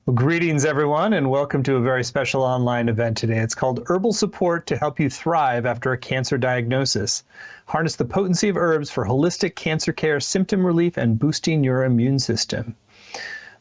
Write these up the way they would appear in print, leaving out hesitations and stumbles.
Well, greetings, everyone, and welcome to a very special online event today. It's called Herbal Support to Help You Thrive After a Cancer Diagnosis. Harness the potency of herbs for holistic cancer care, symptom relief, and boosting your immune system.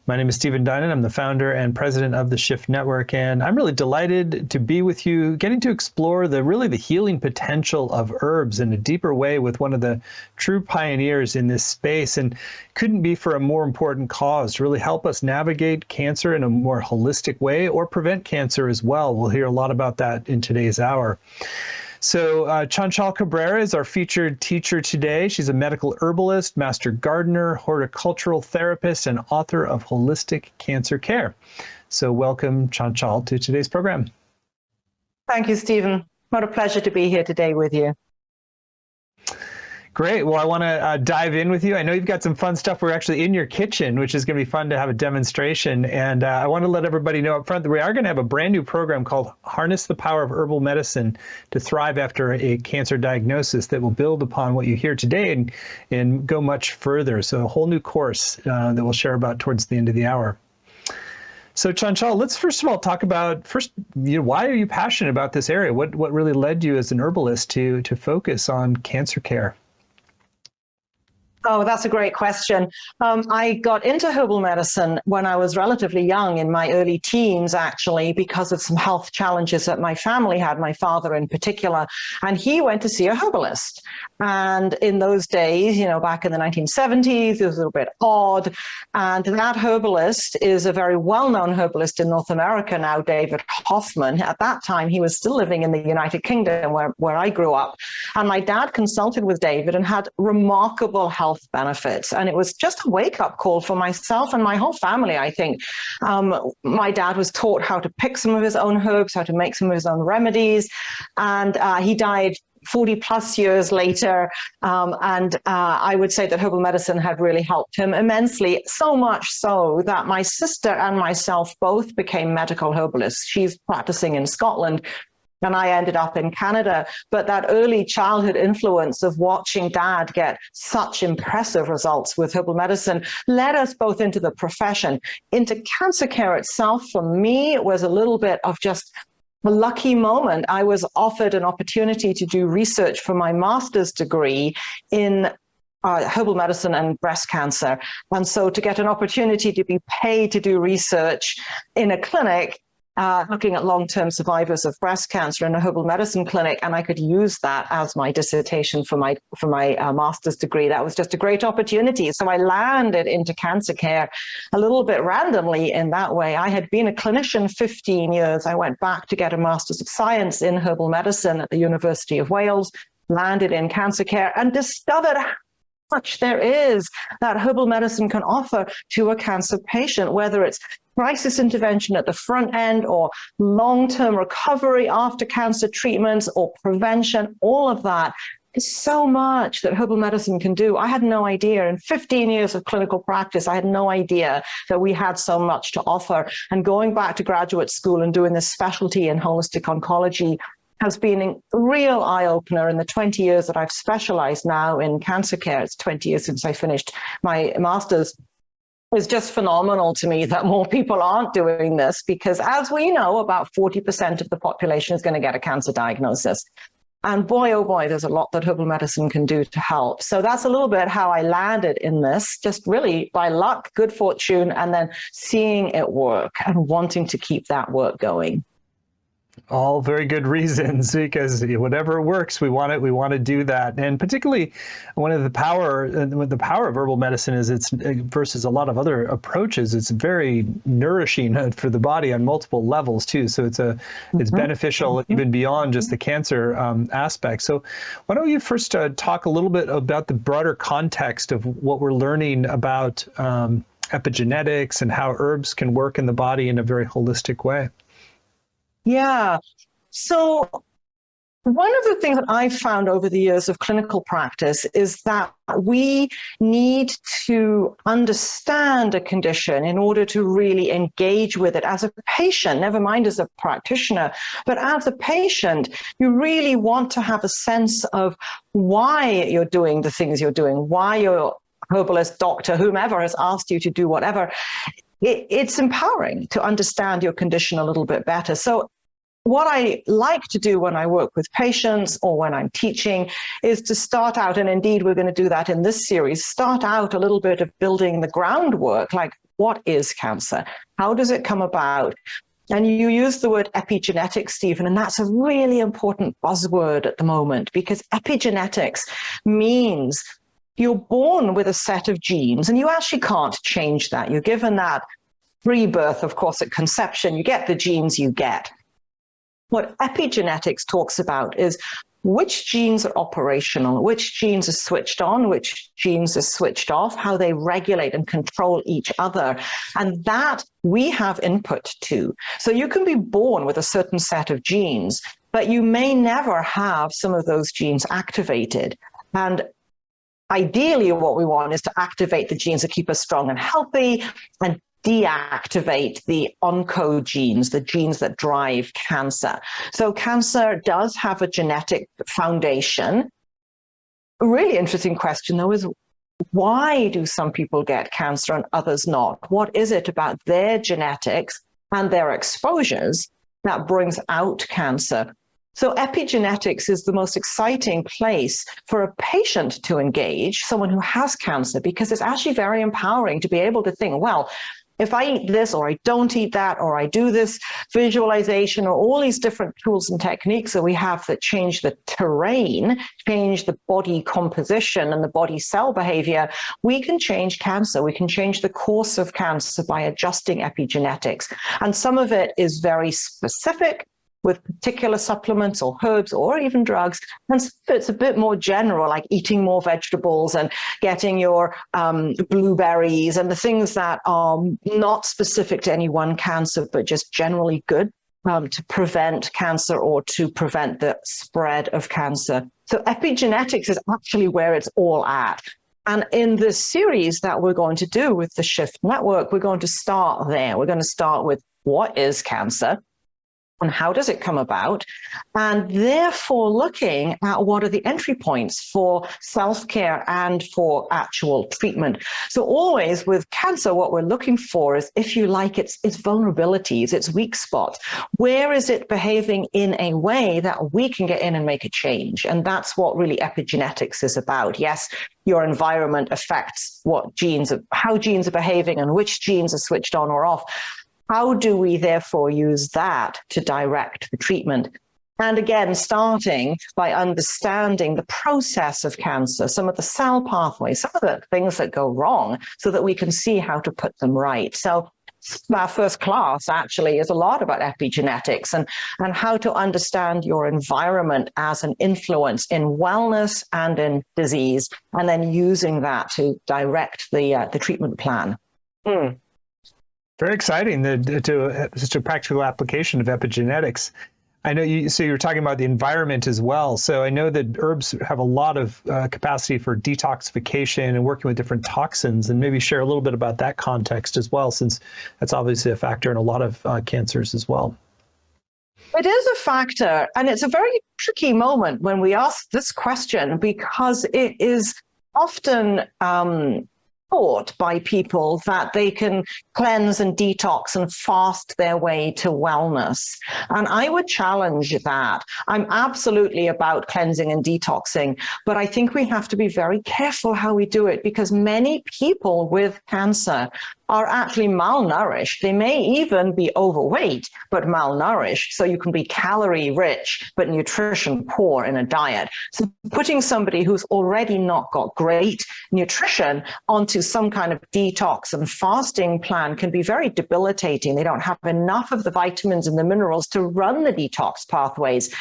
My name is Stephen Dinan. I'm the founder and president of the Shift Network, and I'm really delighted to be with you, getting to explore the healing potential of herbs in a deeper way with one of the true pioneers in this space, and couldn't be for a more important cause to really help us navigate cancer in a more holistic way or prevent cancer as well. We'll hear a lot about that in today's hour. So Chanchal Cabrera is our featured teacher today. She's a medical herbalist, master gardener, horticultural therapist, and author of Holistic Cancer Care. So welcome, Chanchal, to today's program. Thank you, Stephen. What a pleasure to be here today with you. Great. Well, I want to dive in with you. I know you've got some fun stuff. We're actually in your kitchen, which is going to be fun to have a demonstration. And I want to let everybody know up front that we are going to have a brand new program called Harness the Power of Herbal Medicine to Thrive After a Cancer Diagnosis that will build upon what you hear today and go much further. So a whole new course that we'll share about towards the end of the hour. So Chanchal, let's first of all talk about why are you passionate about this area? What really led you as an herbalist to focus on cancer care? Oh, that's a great question. I got into herbal medicine when I was relatively young, in my early teens, actually, because of some health challenges that my family had, my father in particular, and he went to see a herbalist. And in those days, back in the 1970s, it was a little bit odd. And that herbalist is a very well-known herbalist in North America now, David Hoffman. At that time, he was still living in the United Kingdom, where I grew up. And my dad consulted with David and had remarkable health benefits. And it was just a wake-up call for myself and my whole family, I think. My dad was taught how to pick some of his own herbs, how to make some of his own remedies. And he died 40 plus years later. I would say that herbal medicine had really helped him immensely, so much so that my sister and myself both became medical herbalists. She's practicing in Scotland, and I ended up in Canada. But that early childhood influence of watching Dad get such impressive results with herbal medicine led us both into the profession. Into cancer care itself, for me, it was a little bit of just a lucky moment. I was offered an opportunity to do research for my master's degree in herbal medicine and breast cancer. And so to get an opportunity to be paid to do research in a clinic, looking at long-term survivors of breast cancer in a herbal medicine clinic, and I could use that as my dissertation for my master's degree. That was just a great opportunity. So I landed into cancer care a little bit randomly in that way. I had been a clinician 15 years. I went back to get a Master's of Science in herbal medicine at the University of Wales, landed in cancer care, and discovered how much there is that herbal medicine can offer to a cancer patient, whether it's crisis intervention at the front end or long-term recovery after cancer treatments or prevention. All of that is so much that herbal medicine can do. I had no idea. In 15 years of clinical practice, I had no idea that we had so much to offer. And going back to graduate school and doing this specialty in holistic oncology has been a real eye-opener in the 20 years that I've specialized now in cancer care. It's 20 years since I finished my master's. It's just phenomenal to me that more people aren't doing this, because as we know, about 40% of the population is going to get a cancer diagnosis. And boy, oh boy, there's a lot that herbal medicine can do to help. So that's a little bit how I landed in this, just really by luck, good fortune, and then seeing it work and wanting to keep that work going. All very good reasons, because whatever works, we want it. We want to do that, and particularly one of the power of herbal medicine is it's versus a lot of other approaches. It's very nourishing for the body on multiple levels too. So it's beneficial even beyond just the cancer aspect. So why don't you first talk a little bit about the broader context of what we're learning about epigenetics and how herbs can work in the body in a very holistic way. Yeah. So one of the things that I've found over the years of clinical practice is that we need to understand a condition in order to really engage with it as a patient, never mind as a practitioner, but as a patient, you really want to have a sense of why you're doing the things you're doing, why your herbalist, doctor, whomever has asked you to do whatever. it's empowering to understand your condition a little bit better. So what I like to do when I work with patients or when I'm teaching is to start out, and indeed we're going to do that in this series, start out a little bit of building the groundwork, like what is cancer? How does it come about? And you use the word epigenetics, Stephen, and that's a really important buzzword at the moment, because epigenetics means you're born with a set of genes and you actually can't change that. You're given that pre-birth, of course, at conception. You get the genes you get. What epigenetics talks about is which genes are operational, which genes are switched on, which genes are switched off, how they regulate and control each other. And that we have input to. So you can be born with a certain set of genes, but you may never have some of those genes activated. And ideally, what we want is to activate the genes that keep us strong and healthy and deactivate the oncogenes, the genes that drive cancer. So cancer does have a genetic foundation. A really interesting question, though, is why do some people get cancer and others not? What is it about their genetics and their exposures that brings out cancer? So epigenetics is the most exciting place for a patient to engage, someone who has cancer, because it's actually very empowering to be able to think, well, if I eat this, or I don't eat that, or I do this visualization, or all these different tools and techniques that we have that change the terrain, change the body composition and the body cell behavior, we can change cancer. We can change the course of cancer by adjusting epigenetics. And some of it is very specific, with particular supplements or herbs or even drugs. And it's a bit more general, like eating more vegetables and getting your blueberries and the things that are not specific to any one cancer, but just generally good to prevent cancer or to prevent the spread of cancer. So epigenetics is actually where it's all at. And in this series that we're going to do with the Shift Network, we're going to start there. We're going to start with what is cancer? And how does it come about? And therefore looking at what are the entry points for self-care and for actual treatment. So always with cancer, what we're looking for is, if you like, its vulnerabilities, its weak spots. Where is it behaving in a way that we can get in and make a change? And that's what really epigenetics is about. Yes, your environment affects how genes are behaving and which genes are switched on or off. How do we therefore use that to direct the treatment? And again, starting by understanding the process of cancer, some of the cell pathways, some of the things that go wrong, so that we can see how to put them right. So our first class actually is a lot about epigenetics and how to understand your environment as an influence in wellness and in disease, and then using that to direct the treatment plan. Very exciting to just a practical application of epigenetics. I know you're talking about the environment as well. So I know that herbs have a lot of capacity for detoxification and working with different toxins, and maybe share a little bit about that context as well, since that's obviously a factor in a lot of cancers as well. It is a factor, and it's a very tricky moment when we ask this question, because it is often thought by people that they can cleanse and detox and fast their way to wellness. And I would challenge that. I'm absolutely about cleansing and detoxing, but I think we have to be very careful how we do it, because many people with cancer are actually malnourished. They may even be overweight, but malnourished. So you can be calorie rich, but nutrition poor in a diet. So putting somebody who's already not got great nutrition onto some kind of detox and fasting plan can be very debilitating. They don't have enough of the vitamins and the minerals to run the detox pathways.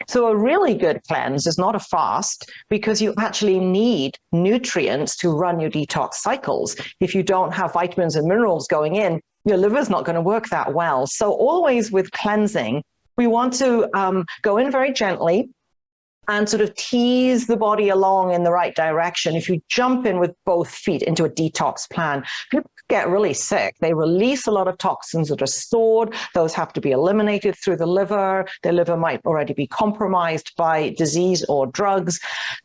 So a really good cleanse is not a fast, because you actually need nutrients to run your detox cycles. If you don't have vitamins and minerals going in, your liver's not going to work that well. So always with cleansing, we want to go in very gently, and sort of tease the body along in the right direction. If you jump in with both feet into a detox plan, people get really sick. They release a lot of toxins that are stored. Those have to be eliminated through the liver. The liver might already be compromised by disease or drugs,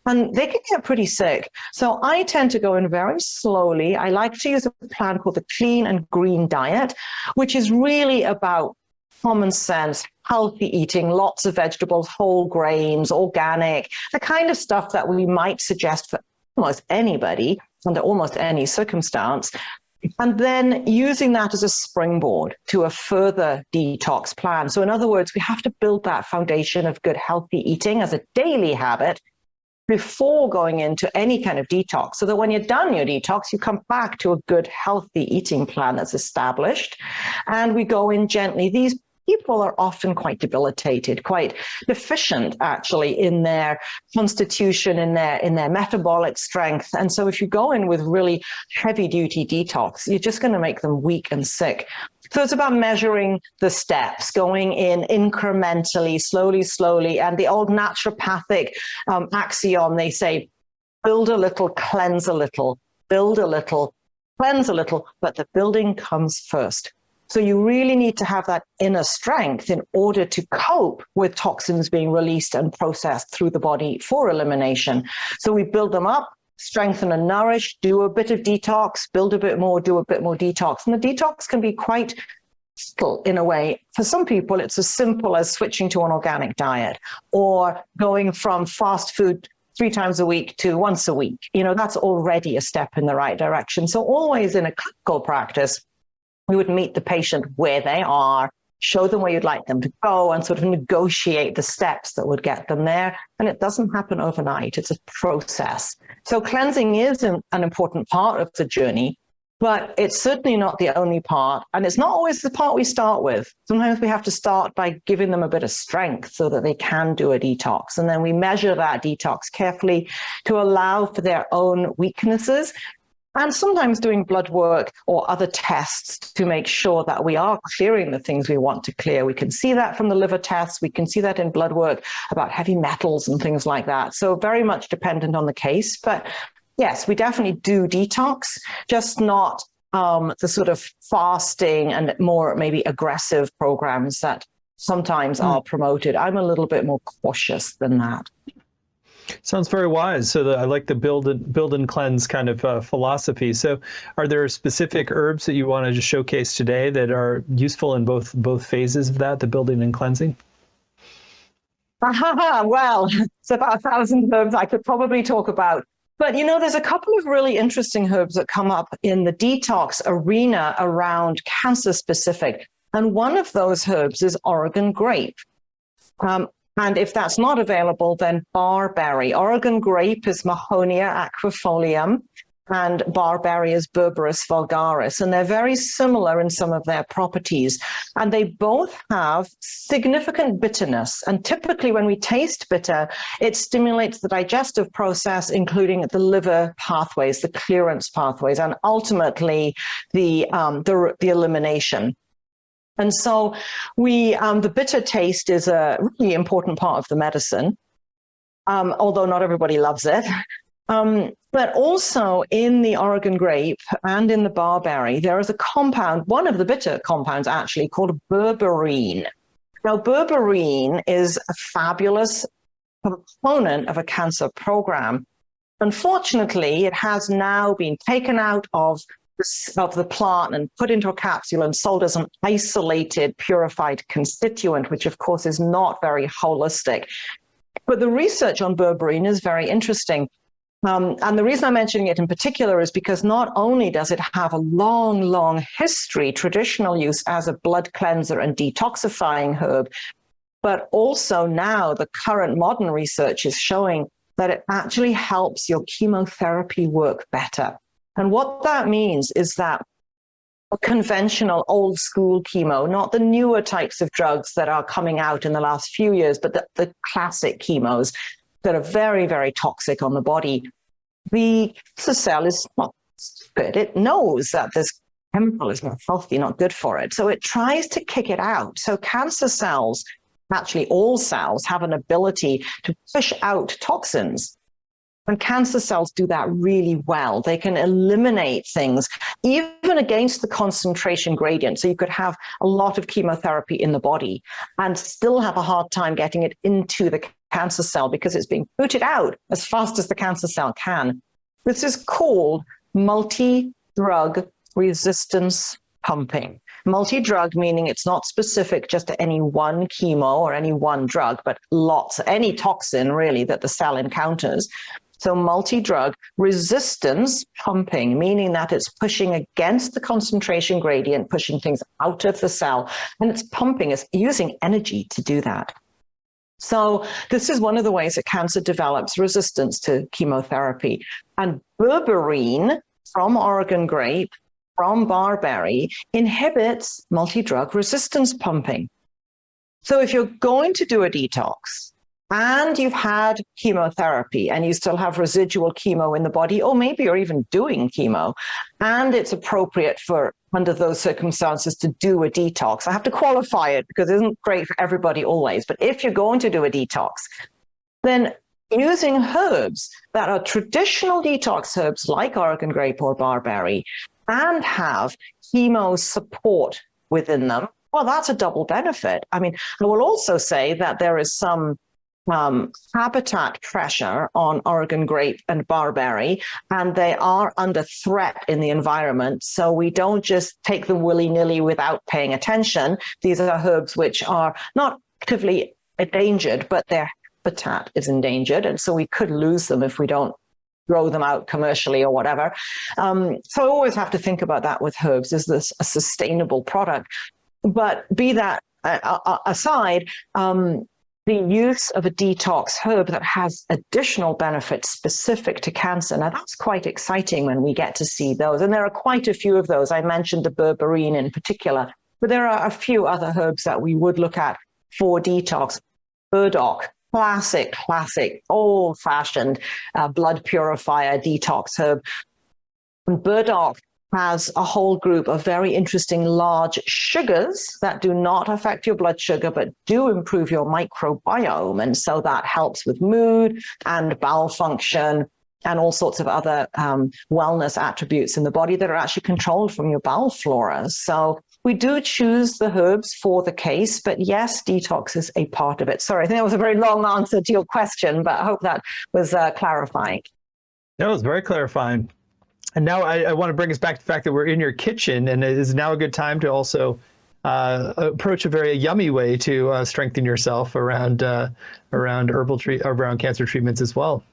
and they can get pretty sick. So I tend to go in very slowly. I like to use a plan called the Clean and Green Diet, which is really about common sense, healthy eating, lots of vegetables, whole grains, organic, the kind of stuff that we might suggest for almost anybody under almost any circumstance. And then using that as a springboard to a further detox plan. So in other words, we have to build that foundation of good, healthy eating as a daily habit before going into any kind of detox, so that when you're done your detox, you come back to a good, healthy eating plan that's established, and we go in gently. These people are often quite debilitated, quite deficient actually in their constitution, in their metabolic strength. And so if you go in with really heavy duty detox, you're just going to make them weak and sick. So it's about measuring the steps, going in incrementally, slowly. And the old naturopathic axiom, they say, build a little, cleanse a little, build a little, cleanse a little, but the building comes first. So you really need to have that inner strength in order to cope with toxins being released and processed through the body for elimination. So we build them up, strengthen and nourish, do a bit of detox, build a bit more, do a bit more detox. And the detox can be quite subtle in a way. For some people, it's as simple as switching to an organic diet or going from fast food 3 times a week to once a week. You know, that's already a step in the right direction. So always in a clinical practice, we would meet the patient where they are, show them where you'd like them to go, and sort of negotiate the steps that would get them there. And it doesn't happen overnight. It's a process. So cleansing is an important part of the journey, but it's certainly not the only part. And it's not always the part we start with. Sometimes we have to start by giving them a bit of strength so that they can do a detox. And then we measure that detox carefully to allow for their own weaknesses. And sometimes doing blood work or other tests to make sure that we are clearing the things we want to clear. We can see that from the liver tests. We can see that in blood work about heavy metals and things like that. So very much dependent on the case. But yes, we definitely do detox, just not the sort of fasting and more maybe aggressive programs that sometimes are promoted. I'm a little bit more cautious than that. Sounds very wise. So I like the build and cleanse kind of philosophy. So are there specific herbs that you wanted to showcase today that are useful in both phases of that, the building and cleansing? Well, it's about 1,000 herbs I could probably talk about. But, you know, there's a couple of really interesting herbs that come up in the detox arena around cancer specific. And one of those herbs is Oregon grape. And if that's not available, then barberry. Oregon grape is Mahonia aquifolium, and barberry is Berberis vulgaris. And they're very similar in some of their properties. And they both have significant bitterness. And typically when we taste bitter, it stimulates the digestive process, including the liver pathways, the clearance pathways, and ultimately the elimination. And so the bitter taste is a really important part of the medicine, although not everybody loves it. But also in the Oregon grape and in the barberry, there is a compound, one of the bitter compounds actually, called berberine. Now, berberine is a fabulous component of a cancer program. Unfortunately, it has now been taken out of the plant and put into a capsule and sold as an isolated, purified constituent, which of course is not very holistic. But the research on berberine is very interesting. And the reason I'm mentioning it in particular is because not only does it have a long, long history, traditional use as a blood cleanser and detoxifying herb, but also now the current modern research is showing that it actually helps your chemotherapy work better. And what that means is that a conventional old school chemo, not the newer types of drugs that are coming out in the last few years, but the classic chemos that are very, very toxic on the body, the cancer cell is not good. It knows that this chemical is not healthy, not good for it. So it tries to kick it out. So cancer cells actually all cells have an ability to push out toxins. And cancer cells do that really well. They can eliminate things, even against the concentration gradient. So you could have a lot of chemotherapy in the body and still have a hard time getting it into the cancer cell because it's being booted out as fast as the cancer cell can. This is called multi-drug resistance pumping. Multi-drug meaning it's not specific just to any one chemo or any one drug, but lots, any toxin really that the cell encounters. So multi-drug resistance pumping, meaning that it's pushing against the concentration gradient, pushing things out of the cell, and it's pumping, it's using energy to do that. So this is one of the ways that cancer develops resistance to chemotherapy. And berberine from Oregon grape, from barberry, inhibits multi-drug resistance pumping. So if you're going to do a detox, and you've had chemotherapy and you still have residual chemo in the body, or maybe you're even doing chemo, and it's appropriate for, under those circumstances, to do a detox. I have to qualify it because it isn't great for everybody always, but if you're going to do a detox, then using herbs that are traditional detox herbs like Oregon grape or barberry and have chemo support within them, well, that's a double benefit. I mean, I will also say that there is some habitat pressure on Oregon grape and barberry, and they are under threat in the environment. So we don't just take them willy-nilly without paying attention. These are herbs which are not actively endangered, but their habitat is endangered. And so we could lose them if we don't grow them out commercially or whatever. So I always have to think about that with herbs. Is this a sustainable product? But be that aside, the use of a detox herb that has additional benefits specific to cancer. Now, that's quite exciting when we get to see those. And there are quite a few of those. I mentioned the berberine in particular, but there are a few other herbs that we would look at for detox. Burdock, classic, old-fashioned blood purifier detox herb. And burdock has a whole group of very interesting large sugars that do not affect your blood sugar, but do improve your microbiome. And so that helps with mood and bowel function and all sorts of other wellness attributes in the body that are actually controlled from your bowel flora. So we do choose the herbs for the case, but yes, detox is a part of it. Sorry, I think that was a very long answer to your question, but I hope that was clarifying. That was very clarifying. And now I want to bring us back to the fact that we're in your kitchen, and it is now a good time to also approach a very yummy way to strengthen yourself around around cancer treatments as well.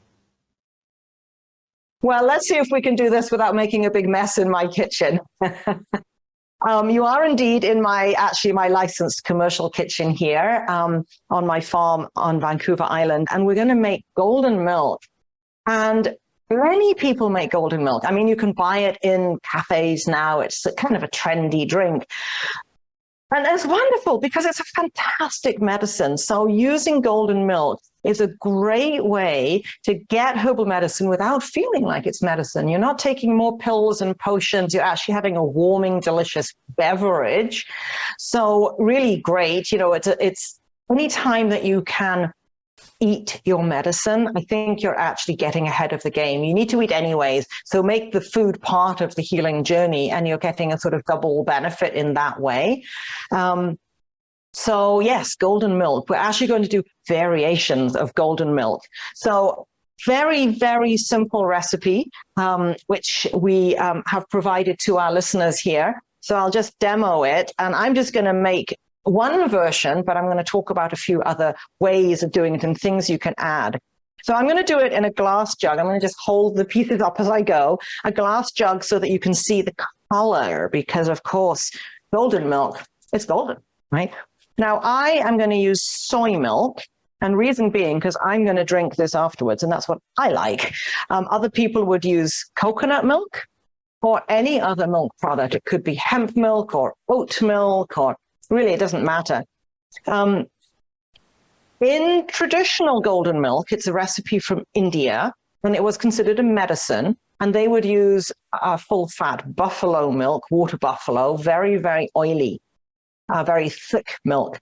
Well, let's see if we can do this without making a big mess in my kitchen. You are indeed in my licensed commercial kitchen here on my farm on Vancouver Island, and we're going to make golden milk. And many people make golden milk. I mean, you can buy it in cafes now. It's kind of a trendy drink. And it's wonderful because it's a fantastic medicine. So using golden milk is a great way to get herbal medicine without feeling like it's medicine. You're not taking more pills and potions. You're actually having a warming, delicious beverage. So really great. You know, it's any time that you can eat your medicine, I think you're actually getting ahead of the game. You need to eat anyways, so make the food part of the healing journey, and you're getting a sort of double benefit in that way. So yes, golden milk. We're actually going to do variations of golden milk. So very, very simple recipe, which we have provided to our listeners here. So I'll just demo it, and I'm just going to make one version, but I'm going to talk about a few other ways of doing it and things you can add. So I'm going to do it in a glass jug. I'm going to just hold the pieces up as I go, a glass jug so that you can see the color, because of course, golden milk, it's golden, right? Now I am going to use soy milk, and reason being, because I'm going to drink this afterwards, and that's what I like. Other people would use coconut milk or any other milk product. It could be hemp milk or oat milk, or really, it doesn't matter. In traditional golden milk, it's a recipe from India, and it was considered a medicine, and they would use full-fat buffalo milk, water buffalo, very, very oily, very thick milk.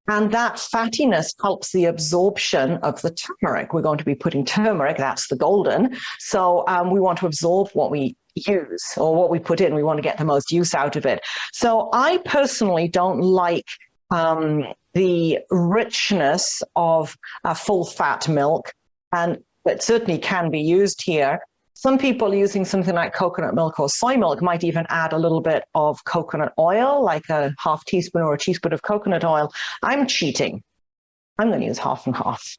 And that fattiness helps the absorption of the turmeric. We're going to be putting turmeric, that's the golden. So we want to absorb what we use or what we put in. We want to get the most use out of it. So I personally don't like the richness of a full fat milk, and it certainly can be used here. Some people using something like coconut milk or soy milk might even add a little bit of coconut oil, like a half teaspoon or a teaspoon of coconut oil. I'm cheating. I'm going to use half and half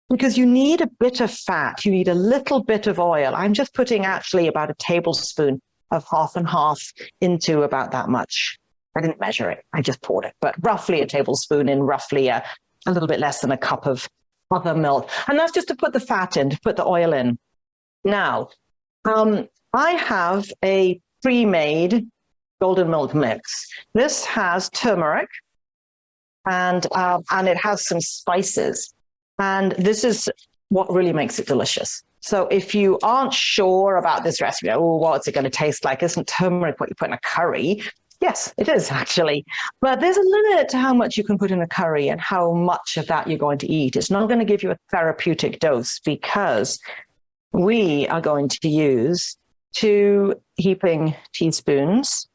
because you need a bit of fat. You need a little bit of oil. I'm just putting actually about a tablespoon of half and half into about that much. I didn't measure it. I just poured it, but roughly a tablespoon in roughly a little bit less than a cup of other milk. And that's just to put the fat in, to put the oil in. Now, I have a pre-made golden milk mix. This has turmeric and it has some spices. And this is what really makes it delicious. So if you aren't sure about this recipe, oh, what's it going to taste like? Isn't turmeric what you put in a curry? Yes, it is actually. But there's a limit to how much you can put in a curry and how much of that you're going to eat. It's not going to give you a therapeutic dose because we are going to use 2 heaping teaspoons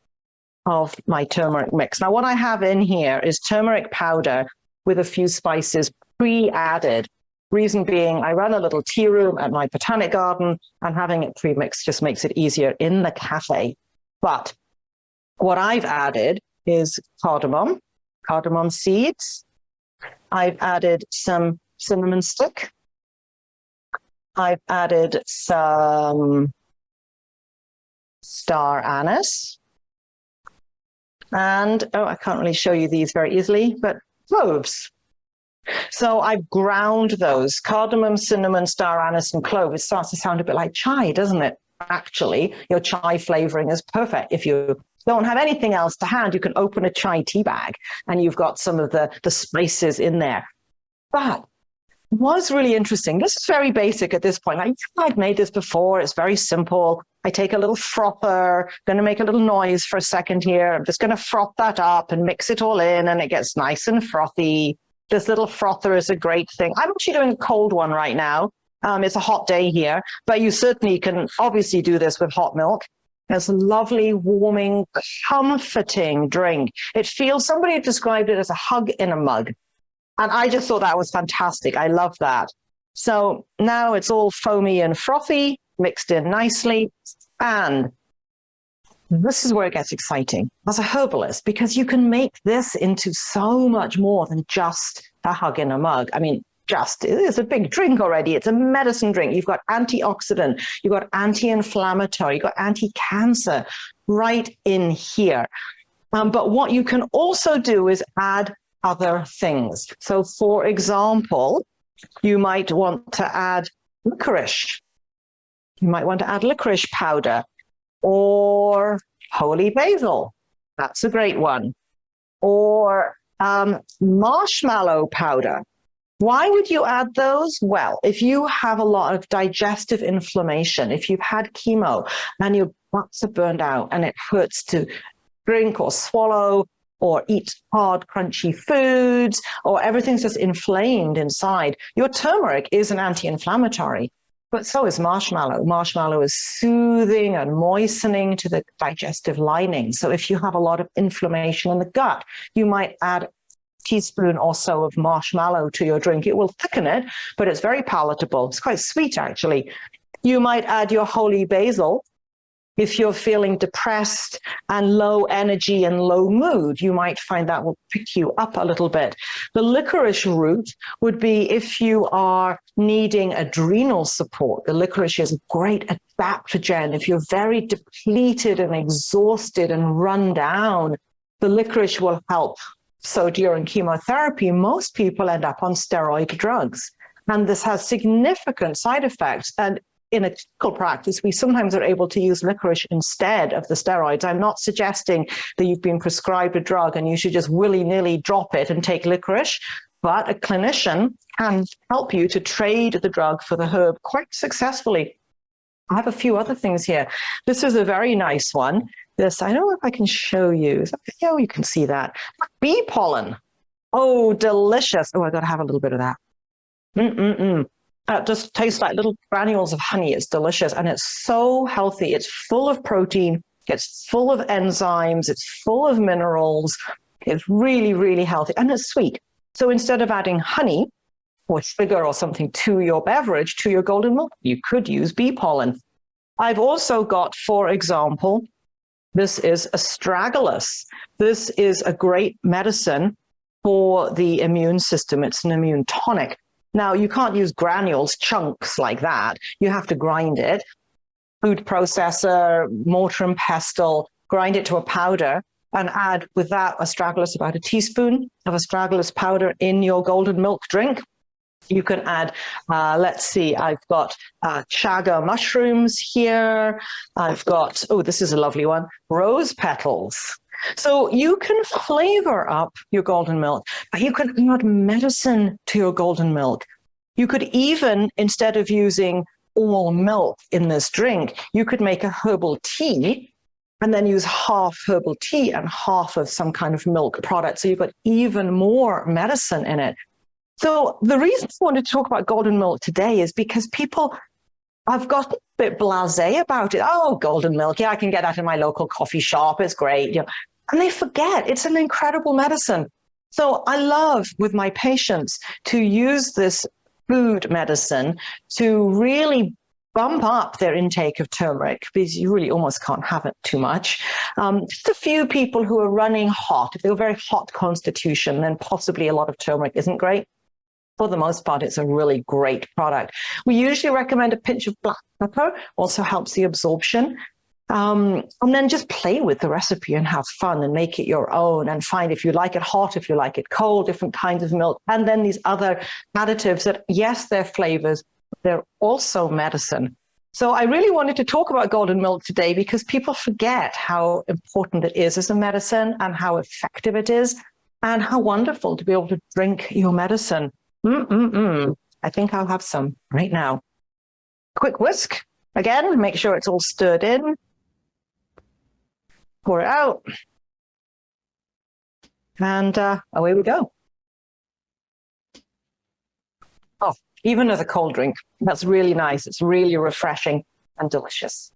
of my turmeric mix. Now, what I have in here is turmeric powder with a few spices pre-added. Reason being, I run a little tea room at my botanic garden, and having it pre-mixed just makes it easier in the cafe. But what I've added is cardamom seeds. I've added some cinnamon stick. I've added some star anise. And, oh, I can't really show you these very easily, but cloves. So I've ground those, cardamom, cinnamon, star anise, and clove. It starts to sound a bit like chai, doesn't it? Actually, your chai flavoring is perfect. If you don't have anything else to hand, you can open a chai tea bag and you've got some of the spices in there. But was really interesting. This is very basic at this point. I've made this before. It's very simple. I take a little frother, going to make a little noise for a second here. I'm just going to froth that up and mix it all in, and it gets nice and frothy. This little frother is a great thing. I'm actually doing a cold one right now. It's a hot day here, but you certainly can obviously do this with hot milk. It's a lovely, warming, comforting drink. It feels, somebody described it as a hug in a mug. And I just thought that was fantastic. I love that. So now it's all foamy and frothy, mixed in nicely. And this is where it gets exciting as a herbalist, because you can make this into so much more than just a hug in a mug. I mean, it's a big drink already. It's a medicine drink. You've got antioxidant, you've got anti-inflammatory, you've got anti-cancer right in here. But what you can also do is add other things. So for example, you might want to add licorice. You might want to add licorice powder or holy basil. That's a great one. Or marshmallow powder. Why would you add those? Well, if you have a lot of digestive inflammation, if you've had chemo and your guts are burned out and it hurts to drink or swallow or eat hard, crunchy foods, or everything's just inflamed inside, your turmeric is an anti-inflammatory, but so is marshmallow. Marshmallow is soothing and moistening to the digestive lining. So if you have a lot of inflammation in the gut, you might add a teaspoon or so of marshmallow to your drink. It will thicken it, but it's very palatable. It's quite sweet, actually. You might add your holy basil. If you're feeling depressed and low energy and low mood, you might find that will pick you up a little bit. The licorice root would be if you are needing adrenal support. The licorice is a great adaptogen. If you're very depleted and exhausted and run down, the licorice will help. So during chemotherapy, most people end up on steroid drugs. And this has significant side effects. And in a clinical practice, we sometimes are able to use licorice instead of the steroids. I'm not suggesting that you've been prescribed a drug and you should just willy-nilly drop it and take licorice, but a clinician can help you to trade the drug for the herb quite successfully. I have a few other things here. This is a very nice one. This, I don't know if I can show you. Oh, you can see that. Bee pollen. Oh, delicious. Oh, I got to have a little bit of that. Mm-mm-mm. It just tastes like little granules of honey. It's delicious and it's so healthy. It's full of protein. It's full of enzymes. It's full of minerals. It's really, really healthy and it's sweet. So instead of adding honey or sugar or something to your beverage, to your golden milk, you could use bee pollen. I've also got, for example, this is astragalus. This is a great medicine for the immune system. It's an immune tonic. Now, you can't use granules, chunks like that. You have to grind it. Food processor, mortar and pestle, grind it to a powder and add with that astragalus, about a teaspoon of astragalus powder in your golden milk drink. You can add, let's see, I've got chaga mushrooms here. I've got, oh, this is a lovely one, rose petals. So you can flavor up your golden milk, but you can add medicine to your golden milk. You could even, instead of using all milk in this drink, you could make a herbal tea and then use half herbal tea and half of some kind of milk product. So you've got even more medicine in it. So the reason I wanted to talk about golden milk today is because people have gotten a bit blasé about it. Oh, golden milk. Yeah, I can get that in my local coffee shop. It's great. You know, and they forget it's an incredible medicine. So I love with my patients to use this food medicine to really bump up their intake of turmeric because you really almost can't have it too much. Just a few people who are running hot, if they're a very hot constitution, then possibly a lot of turmeric isn't great. For the most part, it's a really great product. We usually recommend a pinch of black pepper, also helps the absorption. And then just play with the recipe and have fun and make it your own and find if you like it hot, if you like it cold, different kinds of milk. And then these other additives that, yes, they're flavors, but they're also medicine. So I really wanted to talk about golden milk today because people forget how important it is as a medicine and how effective it is and how wonderful to be able to drink your medicine. I think I'll have some right now. Quick whisk. Again, make sure it's all stirred in. Pour it out. And away we go. Oh, even as a cold drink. That's really nice. It's really refreshing and delicious.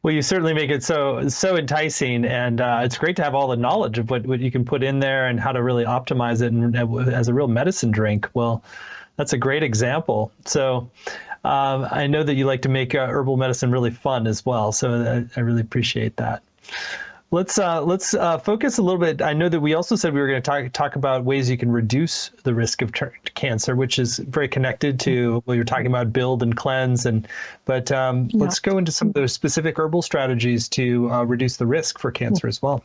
Well, you certainly make it so enticing, and it's great to have all the knowledge of what you can put in there and how to really optimize it and, as a real medicine drink. Well, that's a great example. So I know that you like to make herbal medicine really fun as well, so I really appreciate that. Let's focus a little bit. I know that we also said we were going to talk about ways you can reduce the risk of cancer, which is very connected to what you're talking about, build and cleanse. But let's go into some of those specific herbal strategies to reduce the risk for cancer as well.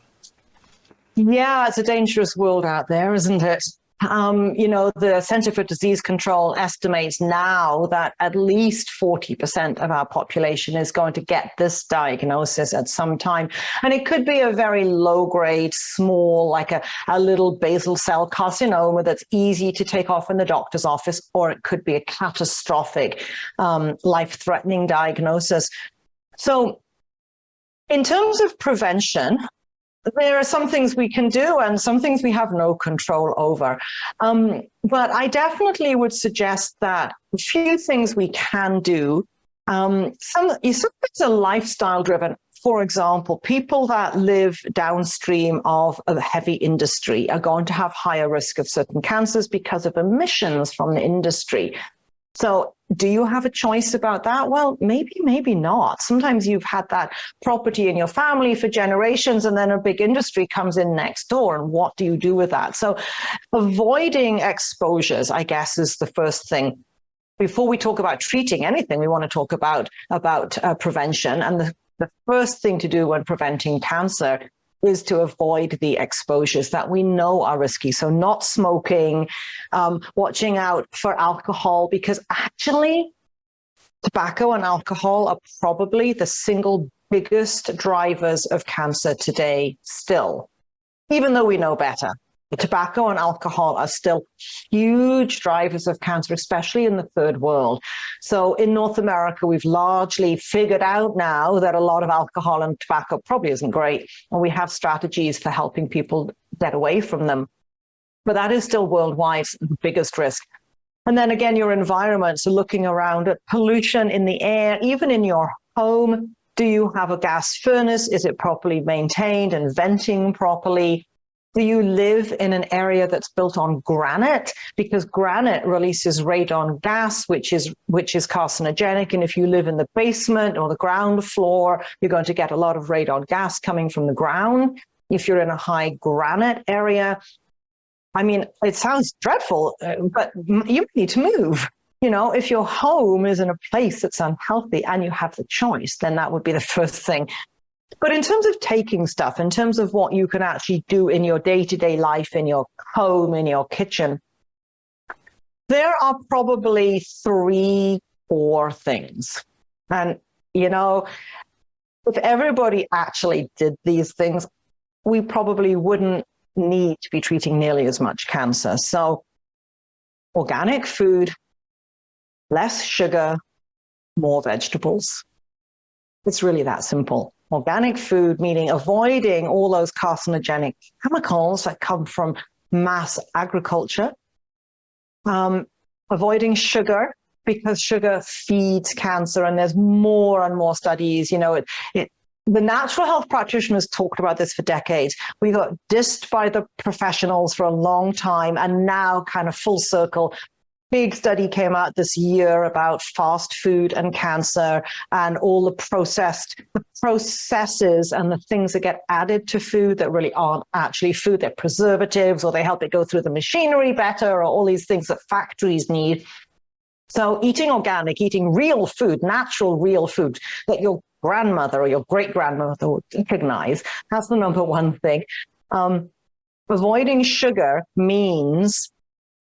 Yeah, it's a dangerous world out there, isn't it? The Center for Disease Control estimates now that at least 40% of our population is going to get this diagnosis at some time. And it could be a very low grade, small, like a little basal cell carcinoma that's easy to take off in the doctor's office, or it could be a catastrophic, life-threatening diagnosis. So in terms of prevention, there are some things we can do and some things we have no control over. But I definitely would suggest that a few things we can do. Sometimes are lifestyle driven. For example, people that live downstream of a heavy industry are going to have higher risk of certain cancers because of emissions from the industry. So do you have a choice about that? Well, maybe not. Sometimes you've had that property in your family for generations, and then a big industry comes in next door. And what do you do with that? So avoiding exposures, I guess, is the first thing. Before we talk about treating anything, we want to talk about prevention. And the first thing to do when preventing cancer is to avoid the exposures that we know are risky. So not smoking, watching out for alcohol, because actually tobacco and alcohol are probably the single biggest drivers of cancer today still, even though we know better. The tobacco and alcohol are still huge drivers of cancer, especially in the third world. So in North America, we've largely figured out now that a lot of alcohol and tobacco probably isn't great. And we have strategies for helping people get away from them. But that is still worldwide the biggest risk. And then again, your environment, so looking around at pollution in the air, even in your home. Do you have a gas furnace? Is it properly maintained and venting properly? Do you live in an area that's built on granite? Because granite releases radon gas, which is carcinogenic. And if you live in the basement or the ground floor, you're going to get a lot of radon gas coming from the ground. If you're in a high granite area, I mean, it sounds dreadful, but you need to move. You know, if your home is in a place that's unhealthy and you have the choice, then that would be the first thing. But in terms of taking stuff, in terms of what you can actually do in your day-to-day life, in your home, in your kitchen, there are probably 3, 4 things. And, you know, if everybody actually did these things, we probably wouldn't need to be treating nearly as much cancer. So organic food, less sugar, more vegetables. It's really that simple. Organic food, meaning avoiding all those carcinogenic chemicals that come from mass agriculture. Avoiding sugar, because sugar feeds cancer, and there's more and more studies. You know, the natural health practitioners talked about this for decades. We got dissed by the professionals for a long time, and now kind of full circle. Big study came out this year about fast food and cancer and all the processes and the things that get added to food that really aren't actually food. They're preservatives, or they help it go through the machinery better, or all these things that factories need. So eating organic, eating real food, natural real food that your grandmother or your great-grandmother would recognize, that's the number one thing. Avoiding sugar means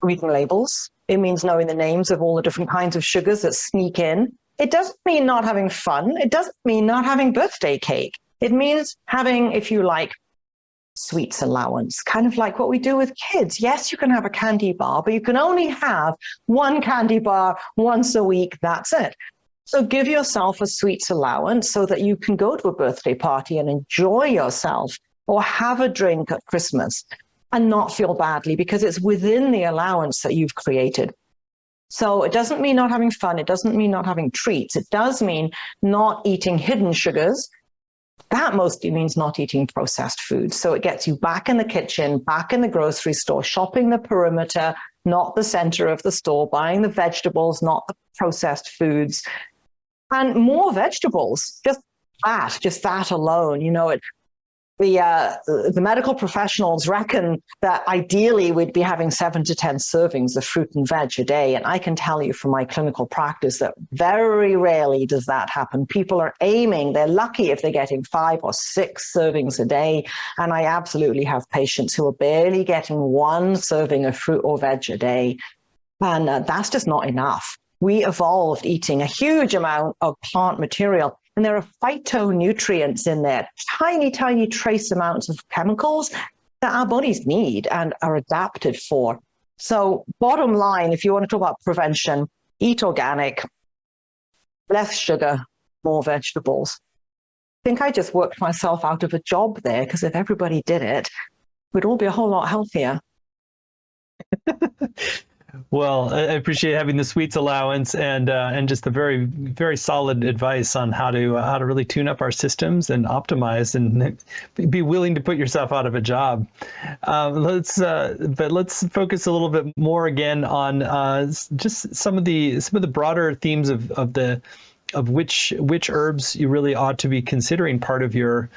reading labels. It means knowing the names of all the different kinds of sugars that sneak in. It doesn't mean not having fun. It doesn't mean not having birthday cake. It means having, if you like, sweets allowance, kind of like what we do with kids. Yes, you can have a candy bar, but you can only have one candy bar once a week. That's it. So give yourself a sweets allowance so that you can go to a birthday party and enjoy yourself, or have a drink at Christmas and not feel badly, because it's within the allowance that you've created. So it doesn't mean not having fun. It doesn't mean not having treats. It does mean not eating hidden sugars. That mostly means not eating processed food. So it gets you back in the kitchen, back in the grocery store, shopping the perimeter, not the center of the store, buying the vegetables, not the processed foods, and more vegetables. Just that alone, you know, the medical professionals reckon that ideally we'd be having 7 to 10 servings of fruit and veg a day. And I can tell you from my clinical practice that very rarely does that happen. People are aiming, they're lucky if they're getting 5 or 6 servings a day. And I absolutely have patients who are barely getting 1 serving of fruit or veg a day. And that's just not enough. We evolved eating a huge amount of plant material. And there are phytonutrients in there, tiny, tiny trace amounts of chemicals that our bodies need and are adapted for. So bottom line, if you want to talk about prevention, eat organic, less sugar, more vegetables. I think I just worked myself out of a job there, because if everybody did it, we'd all be a whole lot healthier. Well, I appreciate having the sweets allowance and just the very, very solid advice on how to really tune up our systems and optimize and be willing to put yourself out of a job. Let's focus a little bit more again on just some of the broader themes of which herbs you really ought to be considering part of your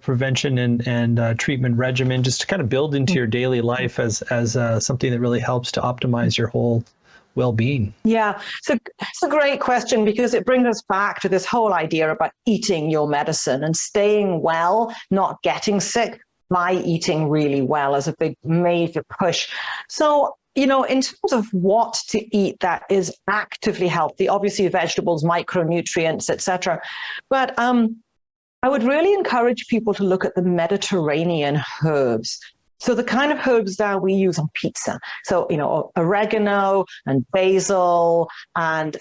prevention and treatment regimen, just to kind of build into your daily life as something that really helps to optimize your whole well-being. Yeah, so it's a great question, because it brings us back to this whole idea about eating your medicine and staying well, not getting sick by eating really well as a big major push. So, you know, in terms of what to eat that is actively healthy, obviously vegetables, micronutrients, etc. But I would really encourage people to look at the Mediterranean herbs. So the kind of herbs that we use on pizza. So, you know, oregano and basil and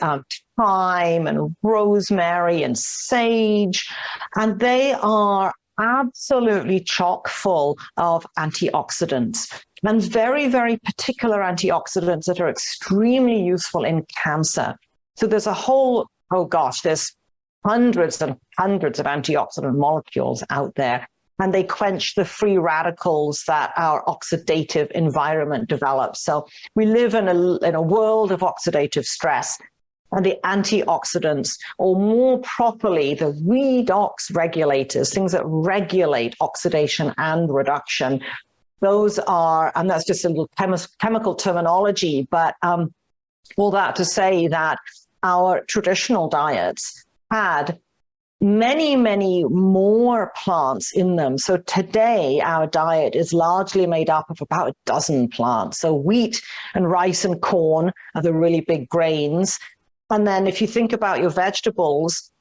thyme and rosemary and sage. And they are absolutely chock full of antioxidants, and very, very particular antioxidants that are extremely useful in cancer. So there's a whole, oh gosh, there's hundreds and hundreds of antioxidant molecules out there, and they quench the free radicals that our oxidative environment develops. So we live in a world of oxidative stress, and the antioxidants, or more properly, the redox regulators, things that regulate oxidation and reduction, those are, and that's just a little chemical terminology, but all that to say that our traditional diets had many, many more plants in them. So today, our diet is largely made up of about a dozen plants. So wheat and rice and corn are the really big grains. And then if you think about your vegetables,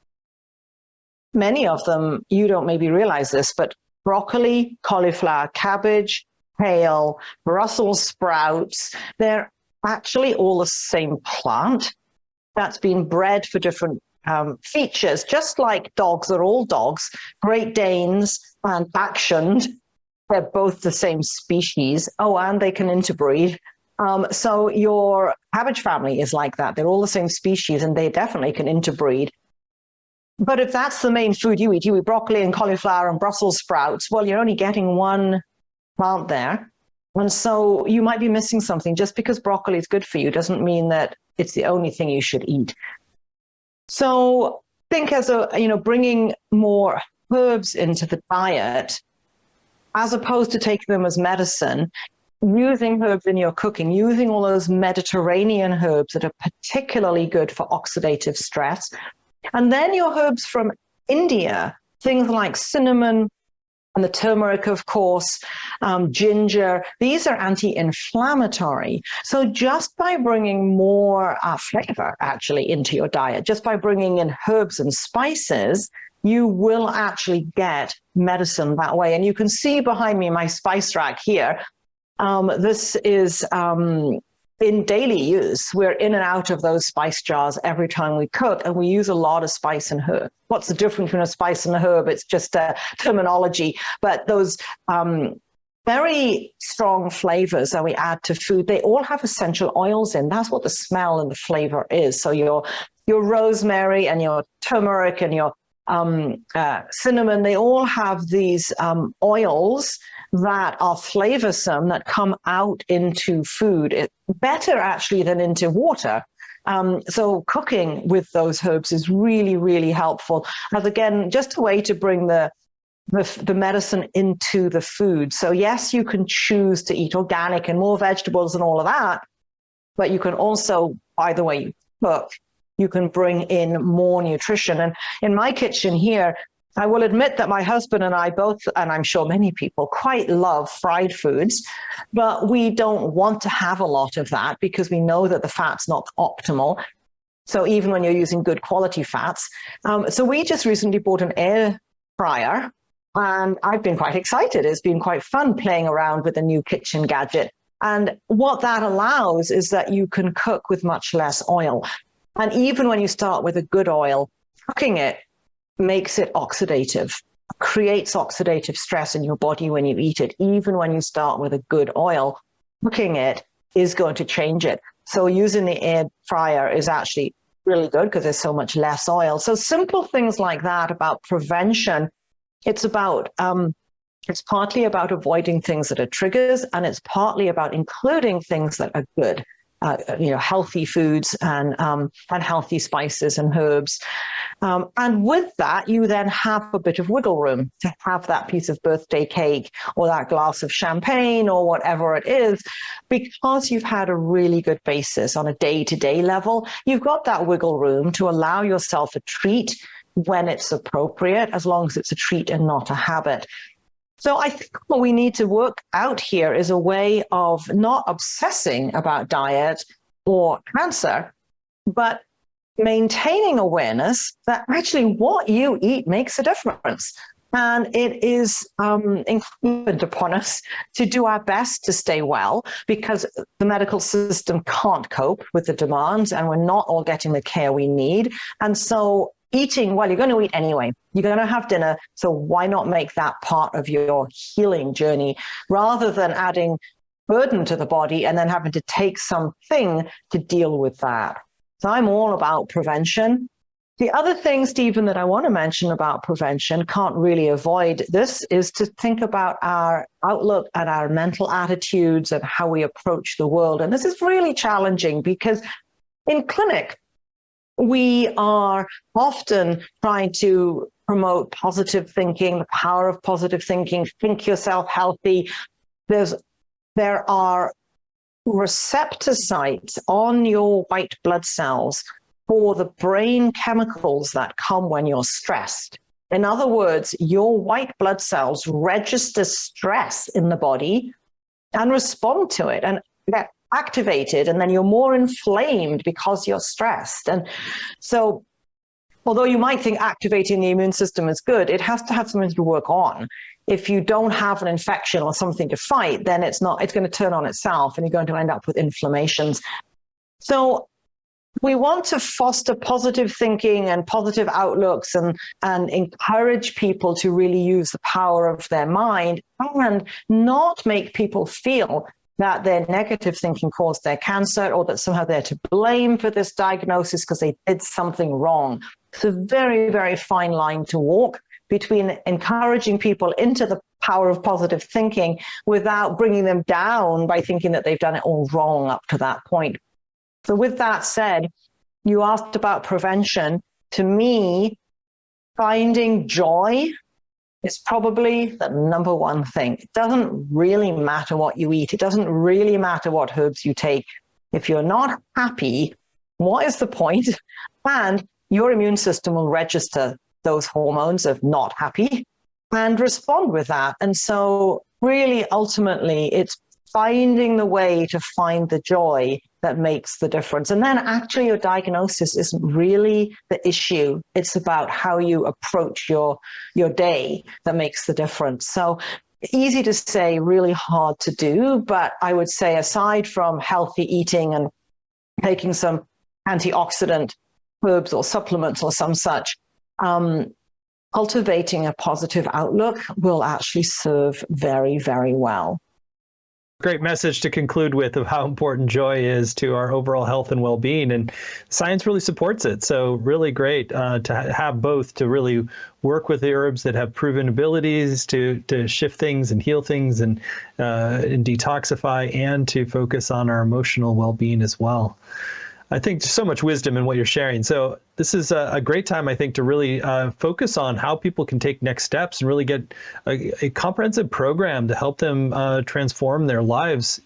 many of them, you don't maybe realize this, but broccoli, cauliflower, cabbage, kale, Brussels sprouts, they're actually all the same plant that's been bred for different features, just like dogs are all dogs. Great Danes and Dachshund, they're both the same species. Oh, and they can interbreed. So your cabbage family is like that. They're all the same species, and they definitely can interbreed. But if that's the main food you eat broccoli and cauliflower and Brussels sprouts, well, you're only getting one plant there. And so you might be missing something. Just because broccoli is good for you doesn't mean that it's the only thing you should eat. So think as bringing more herbs into the diet, as opposed to taking them as medicine, using herbs in your cooking, using all those Mediterranean herbs that are particularly good for oxidative stress. And then your herbs from India, things like cinnamon and the turmeric, of course, ginger, these are anti-inflammatory. So just by bringing more flavor actually into your diet, just by bringing in herbs and spices, you will actually get medicine that way. And you can see behind me my spice rack here. This is in daily use. We're in and out of those spice jars every time we cook, and we use a lot of spice and herb. What's the difference between a spice and a herb? It's just a terminology, but those very strong flavors that we add to food, they all have essential oils in. That's what the smell and the flavor is. So your rosemary and your turmeric and your cinnamon, they all have these oils that are flavorsome that come out into food, better actually than into water. So cooking with those herbs is really, really helpful. As again, just a way to bring the medicine into the food. So yes, you can choose to eat organic and more vegetables and all of that, but you can also, by the way you cook, you can bring in more nutrition. And in my kitchen here, I will admit that my husband and I both, and I'm sure many people, quite love fried foods, but we don't want to have a lot of that because we know that the fat's not optimal. So even when you're using good quality fats. So we just recently bought an air fryer, and I've been quite excited. It's been quite fun playing around with a new kitchen gadget. And what that allows is that you can cook with much less oil. And even when you start with a good oil, cooking it makes it oxidative, creates oxidative stress in your body when you eat it. Even when you start with a good oil, cooking it is going to change it. So using the air fryer is actually really good because there's so much less oil. So simple things like that about prevention, it's partly about avoiding things that are triggers, and it's partly about including things that are good. Healthy foods and healthy spices and herbs. And with that, you then have a bit of wiggle room to have that piece of birthday cake or that glass of champagne or whatever it is, because you've had a really good basis on a day-to-day level. You've got that wiggle room to allow yourself a treat when it's appropriate, as long as it's a treat and not a habit. So I think what we need to work out here is a way of not obsessing about diet or cancer, but maintaining awareness that actually what you eat makes a difference. And it is incumbent upon us to do our best to stay well, because the medical system can't cope with the demands and we're not all getting the care we need. And so eating, well, you're going to eat anyway. You're going to have dinner. So why not make that part of your healing journey rather than adding burden to the body and then having to take something to deal with that? So I'm all about prevention. The other thing, Stephen, that I want to mention about prevention, can't really avoid this, is to think about our outlook and our mental attitudes and how we approach the world. And this is really challenging because in clinic, we are often trying to promote positive thinking, the power of positive thinking, think yourself healthy. There are receptor sites on your white blood cells for the brain chemicals that come when you're stressed. In other words, your white blood cells register stress in the body and respond to it and get activated, and then you're more inflamed because you're stressed. And so although you might think activating the immune system is good, it has to have something to work on. If you don't have an infection or something to fight, then it's going to turn on itself and you're going to end up with inflammations. So we want to foster positive thinking and positive outlooks and encourage people to really use the power of their mind and not make people feel that their negative thinking caused their cancer or that somehow they're to blame for this diagnosis because they did something wrong. It's a very, very fine line to walk between encouraging people into the power of positive thinking without bringing them down by thinking that they've done it all wrong up to that point. So with that said, you asked about prevention. To me, finding joy is probably the number one thing. It doesn't really matter what you eat. It doesn't really matter what herbs you take. If you're not happy, what is the point? And your immune system will register those hormones of not happy and respond with that. And so really, ultimately, it's finding the way to find the joy that makes the difference. And then actually your diagnosis isn't really the issue. It's about how you approach your day that makes the difference. So easy to say, really hard to do. But I would say aside from healthy eating and taking some antioxidant herbs or supplements or some such, cultivating a positive outlook will actually serve very, very well. Great message to conclude with of how important joy is to our overall health and well-being, and science really supports it. So really great to have both, to really work with the herbs that have proven abilities to shift things and heal things and detoxify, and to focus on our emotional well-being as well. I think so much wisdom in what you're sharing. So this is a great time, I think, to really focus on how people can take next steps and really get a comprehensive program to help them transform their lives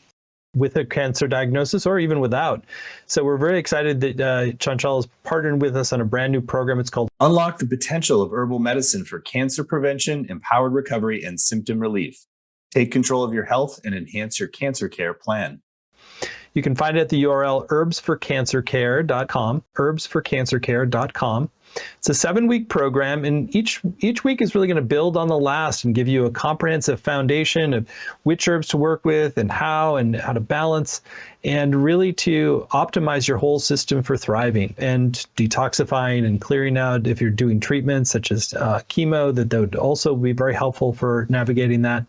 with a cancer diagnosis or even without. So we're very excited that Chanchal has partnered with us on a brand new program. It's called Unlock the Potential of Herbal Medicine for Cancer Prevention, Empowered Recovery, and Symptom Relief. Take control of your health and enhance your cancer care plan. You can find it at the URL herbsforcancercare.com, herbsforcancercare.com. It's a 7-week program, and each week is really going to build on the last and give you a comprehensive foundation of which herbs to work with and how to balance, and really to optimize your whole system for thriving and detoxifying and clearing out if you're doing treatments such as chemo, that would also be very helpful for navigating that.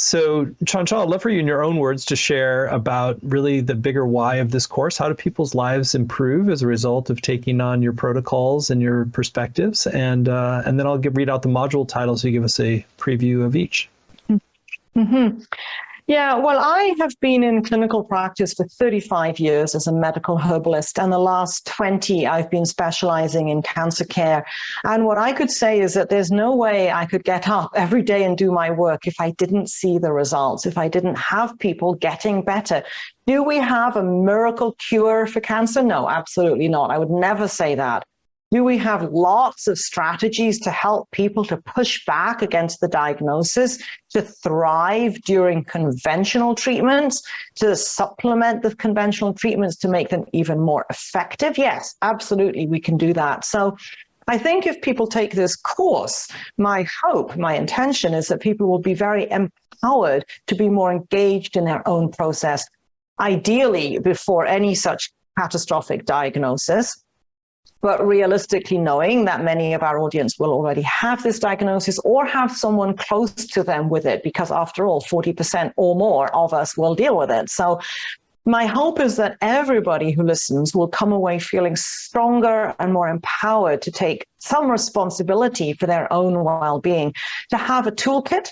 So, Chanchal, I'd love for you in your own words to share about really the bigger why of this course. How do people's lives improve as a result of taking on your protocols and your perspectives? And then I'll read out the module titles so you give us a preview of each. Mm-hmm. Yeah, well, I have been in clinical practice for 35 years as a medical herbalist, and the last 20 I've been specializing in cancer care. And what I could say is that there's no way I could get up every day and do my work if I didn't see the results, if I didn't have people getting better. Do we have a miracle cure for cancer? No, absolutely not. I would never say that. Do we have lots of strategies to help people to push back against the diagnosis, to thrive during conventional treatments, to supplement the conventional treatments to make them even more effective? Yes, absolutely, we can do that. So I think if people take this course, my hope, my intention is that people will be very empowered to be more engaged in their own process, ideally before any such catastrophic diagnosis. But realistically, knowing that many of our audience will already have this diagnosis or have someone close to them with it, because after all, 40% or more of us will deal with it. So my hope is that everybody who listens will come away feeling stronger and more empowered to take some responsibility for their own well-being, to have a toolkit,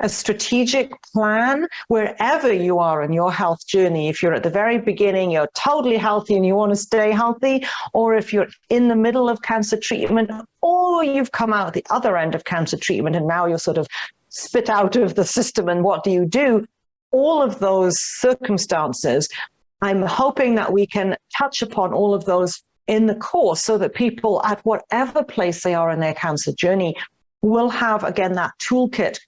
a strategic plan wherever you are in your health journey. If you're at the very beginning, you're totally healthy and you want to stay healthy, or if you're in the middle of cancer treatment, or you've come out the other end of cancer treatment and now you're sort of spit out of the system, and what do you do? All of those circumstances, I'm hoping that we can touch upon all of those in the course so that people at whatever place they are in their cancer journey will have, again, that toolkit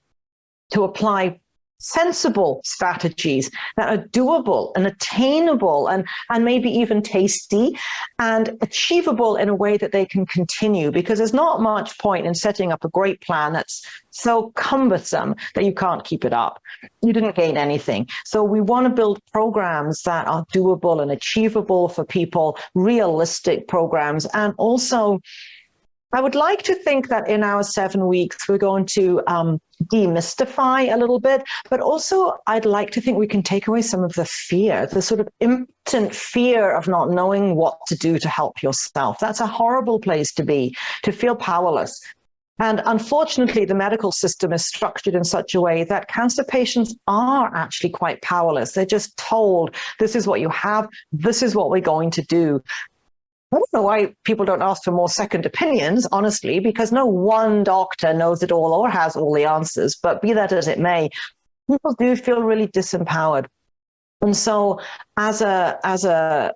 to apply sensible strategies that are doable and attainable and maybe even tasty and achievable in a way that they can continue, because there's not much point in setting up a great plan that's so cumbersome that you can't keep it up. You didn't gain anything. So we want to build programs that are doable and achievable for people, realistic programs. And also, I would like to think that in our 7 weeks, we're going to demystify a little bit, but also I'd like to think we can take away some of the fear, the sort of impotent fear of not knowing what to do to help yourself. That's a horrible place to be, to feel powerless. And unfortunately, the medical system is structured in such a way that cancer patients are actually quite powerless. They're just told, this is what you have, this is what we're going to do. I don't know why people don't ask for more second opinions, honestly, because no one doctor knows it all or has all the answers. But be that as it may, people do feel really disempowered. And so as a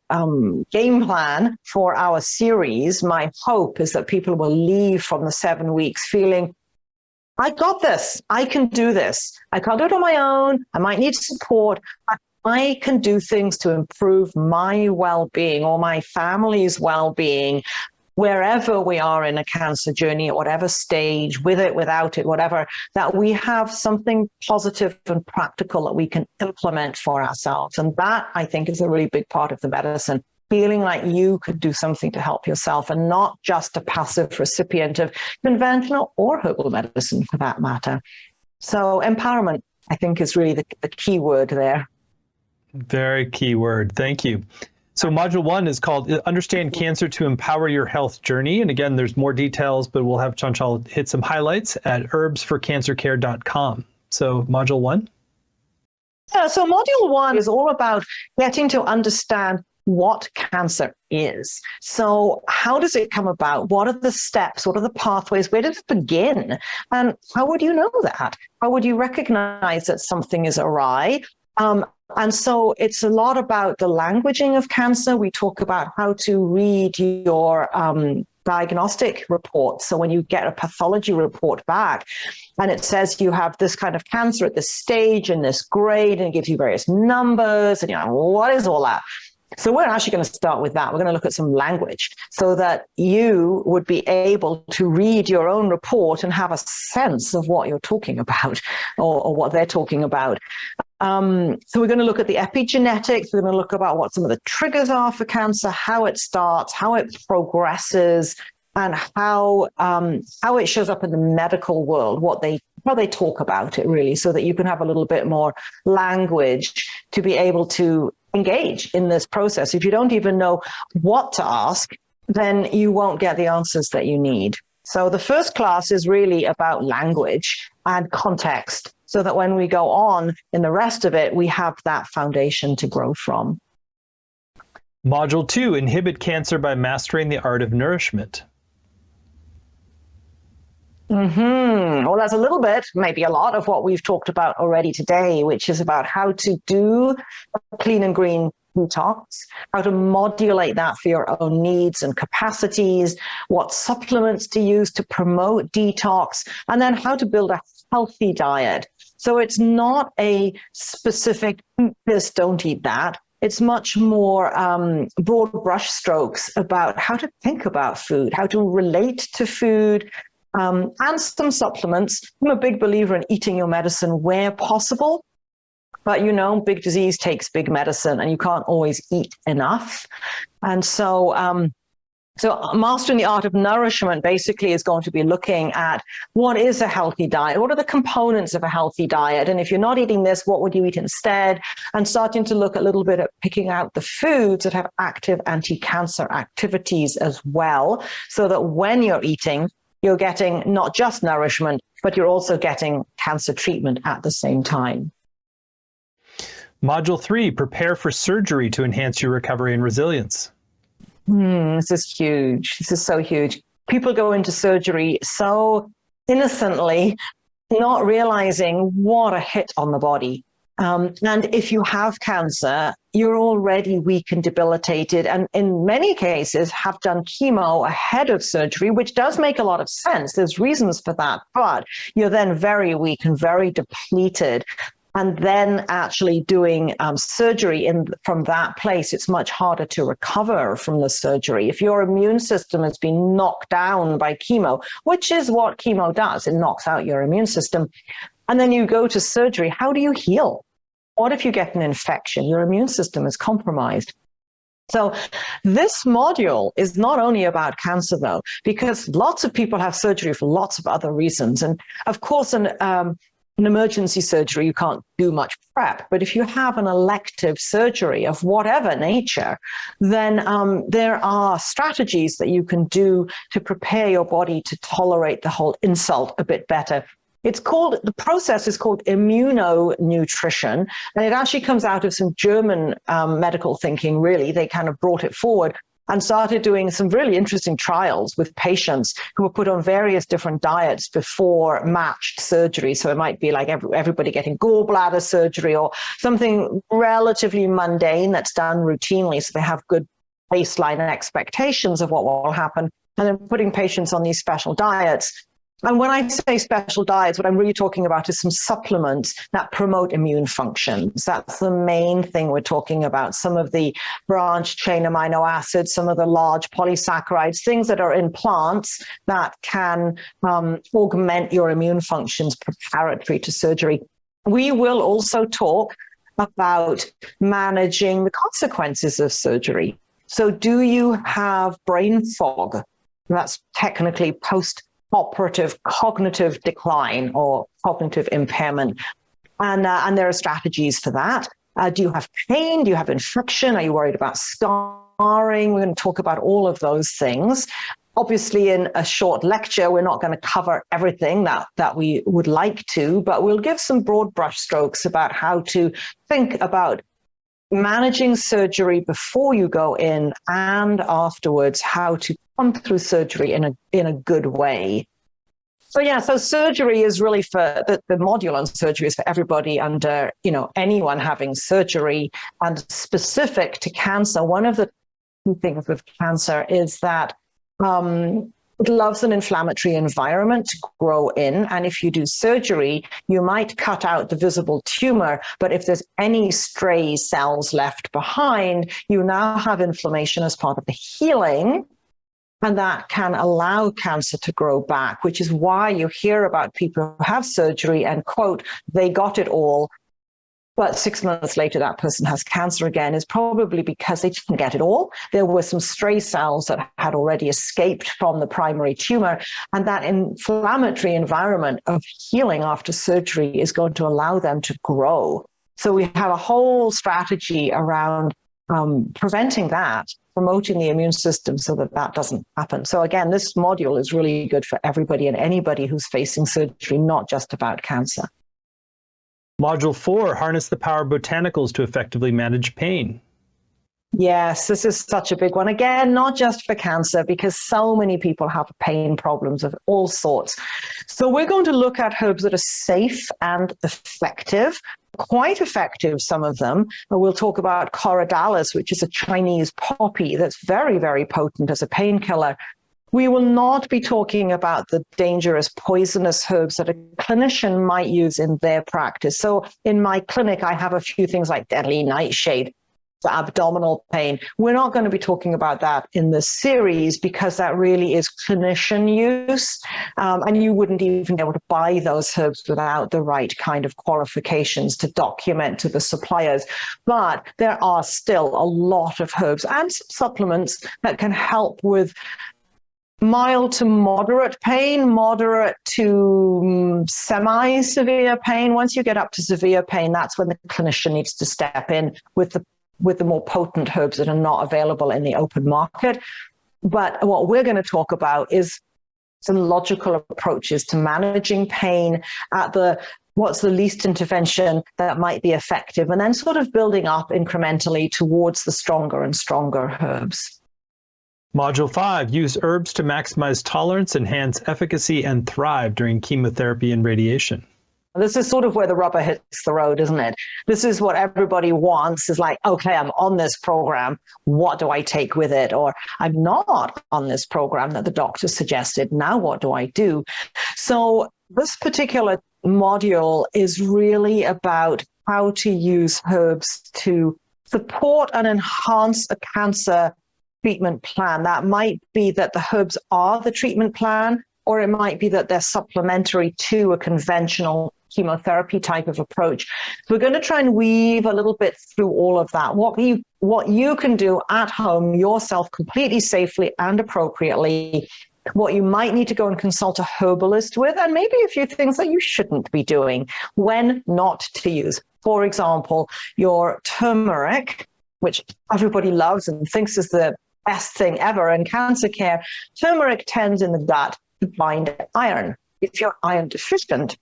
game plan for our series, my hope is that people will leave from the 7 weeks feeling, I got this, I can do this. I can't do it on my own. I might need support. I can do things to improve my well-being or my family's well-being wherever we are in a cancer journey, at whatever stage, with it, without it, whatever, that we have something positive and practical that we can implement for ourselves. And that, I think, is a really big part of the medicine, feeling like you could do something to help yourself and not just a passive recipient of conventional or herbal medicine for that matter. So empowerment, I think, is really the key word there. Very key word. Thank you. So module 1 is called Understand Cancer to Empower Your Health Journey. And again, there's more details, but we'll have Chanchal hit some highlights at herbsforcancercare.com. So module 1. Yeah, so module 1 is all about getting to understand what cancer is. So how does it come about? What are the steps? What are the pathways? Where does it begin? And how would you know that? How would you recognize that something is awry? And so it's a lot about the languaging of cancer. We talk about how to read your diagnostic report. So when you get a pathology report back and it says you have this kind of cancer at this stage and this grade, and it gives you various numbers, and you're like, what is all that? So we're actually going to start with that. We're going to look at some language so that you would be able to read your own report and have a sense of what you're talking about or what they're talking about. So we're going to look at the epigenetics. We're going to look about what some of the triggers are for cancer, how it starts, how it progresses, and how it shows up in the medical world, how they talk about it, really, so that you can have a little bit more language to be able to engage in this process. If you don't even know what to ask, then you won't get the answers that you need. So the first class is really about language and context, so that when we go on in the rest of it, we have that foundation to grow from. Module 2, Inhibit Cancer by Mastering the Art of Nourishment. Well, that's a little bit, maybe a lot of what we've talked about already today, which is about how to do a clean and green detox, how to modulate that for your own needs and capacities, what supplements to use to promote detox, and then how to build a healthy diet. So it's not a specific eat this, don't eat that. It's much more broad brush strokes about how to think about food, how to relate to food, and some supplements. I'm a big believer in eating your medicine where possible, but big disease takes big medicine and you can't always eat enough. And so So mastering the art of nourishment basically is going to be looking at what is a healthy diet? What are the components of a healthy diet? And if you're not eating this, what would you eat instead? And starting to look a little bit at picking out the foods that have active anti-cancer activities as well, so that when you're eating, you're getting not just nourishment, but you're also getting cancer treatment at the same time. Module 3, prepare for surgery to enhance your recovery and resilience. This is huge. This is so huge. People go into surgery so innocently, not realizing what a hit on the body. And if you have cancer, you're already weak and debilitated, and in many cases have done chemo ahead of surgery, which does make a lot of sense. There's reasons for that, but you're then very weak and very depleted. And then actually doing surgery from that place, it's much harder to recover from the surgery. If your immune system has been knocked down by chemo, which is what chemo does, it knocks out your immune system, and then you go to surgery, how do you heal? What if you get an infection? Your immune system is compromised. So this module is not only about cancer, though, because lots of people have surgery for lots of other reasons. And of course, an emergency surgery, you can't do much prep. But if you have an elective surgery of whatever nature, then there are strategies that you can do to prepare your body to tolerate the whole insult a bit better. The process is called immunonutrition, and it actually comes out of some German medical thinking, really. They kind of brought it forward and started doing some really interesting trials with patients who were put on various different diets before matched surgery. So it might be like everybody getting gallbladder surgery or something relatively mundane that's done routinely, so they have good baseline expectations of what will happen, and then putting patients on these special diets. And when I say special diets, what I'm really talking about is some supplements that promote immune functions. That's the main thing we're talking about. Some of the branched chain amino acids, some of the large polysaccharides, things that are in plants that can augment your immune functions preparatory to surgery. We will also talk about managing the consequences of surgery. So do you have brain fog? That's technically post-operative cognitive decline or cognitive impairment. And there are strategies for that. Do you have pain? Do you have infection? Are you worried about scarring? We're going to talk about all of those things. Obviously, in a short lecture, we're not going to cover everything that we would like to, but we'll give some broad brushstrokes about how to think about managing surgery before you go in and afterwards, how to come through surgery in a good way. So surgery is really for the module on surgery is for everybody under, anyone having surgery, and specific to cancer. One of the things with cancer is that it loves an inflammatory environment to grow in. And if you do surgery, you might cut out the visible tumor. But if there's any stray cells left behind, you now have inflammation as part of the healing. And that can allow cancer to grow back, which is why you hear about people who have surgery and, quote, they got it all, but 6 months later, that person has cancer again, is probably because they didn't get it all. There were some stray cells that had already escaped from the primary tumor, and that inflammatory environment of healing after surgery is going to allow them to grow. So we have a whole strategy around preventing that, promoting the immune system so that doesn't happen. So again, this module is really good for everybody and anybody who's facing surgery, not just about cancer. Module 4, harness the power of botanicals to effectively manage pain. Yes, this is such a big one. Again, not just for cancer, because so many people have pain problems of all sorts. So we're going to look at herbs that are safe and effective, quite effective, some of them. We'll talk about Corydalis, which is a Chinese poppy that's very, very potent as a painkiller. We will not be talking about the dangerous poisonous herbs that a clinician might use in their practice. So in my clinic, I have a few things like deadly nightshade. to abdominal pain. We're not going to be talking about that in this series because that really is clinician use. And you wouldn't even be able to buy those herbs without the right kind of qualifications to document to the suppliers. But there are still a lot of herbs and supplements that can help with mild to moderate pain, moderate to semi-severe pain. Once you get up to severe pain, that's when the clinician needs to step in with the more potent herbs that are not available in the open market. But what we're going to talk about is some logical approaches to managing pain at what's the least intervention that might be effective, and then sort of building up incrementally towards the stronger and stronger herbs. Module 5, use herbs to maximize tolerance, enhance efficacy, and thrive during chemotherapy and radiation. This is sort of where the rubber hits the road, isn't it? This is what everybody wants, is like, okay, I'm on this program. What do I take with it? Or I'm not on this program that the doctor suggested. Now what do I do? So this particular module is really about how to use herbs to support and enhance a cancer treatment plan. That might be that the herbs are the treatment plan, or it might be that they're supplementary to a conventional chemotherapy type of approach. So we're going to try and weave a little bit through all of that. What you can do at home yourself completely safely and appropriately, what you might need to go and consult a herbalist with, and maybe a few things that you shouldn't be doing, when not to use. For example, your turmeric, which everybody loves and thinks is the best thing ever in cancer care. Turmeric tends in the gut to bind iron. If you're iron deficient,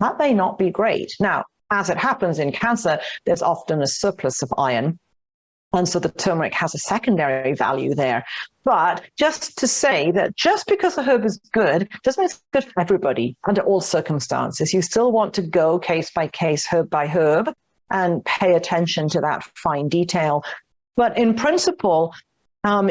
that may not be great. Now, as it happens in cancer, there's often a surplus of iron. And so the turmeric has a secondary value there. But just to say that just because the herb is good doesn't mean it's good for everybody under all circumstances. You still want to go case by case, herb by herb, and pay attention to that fine detail. But in principle,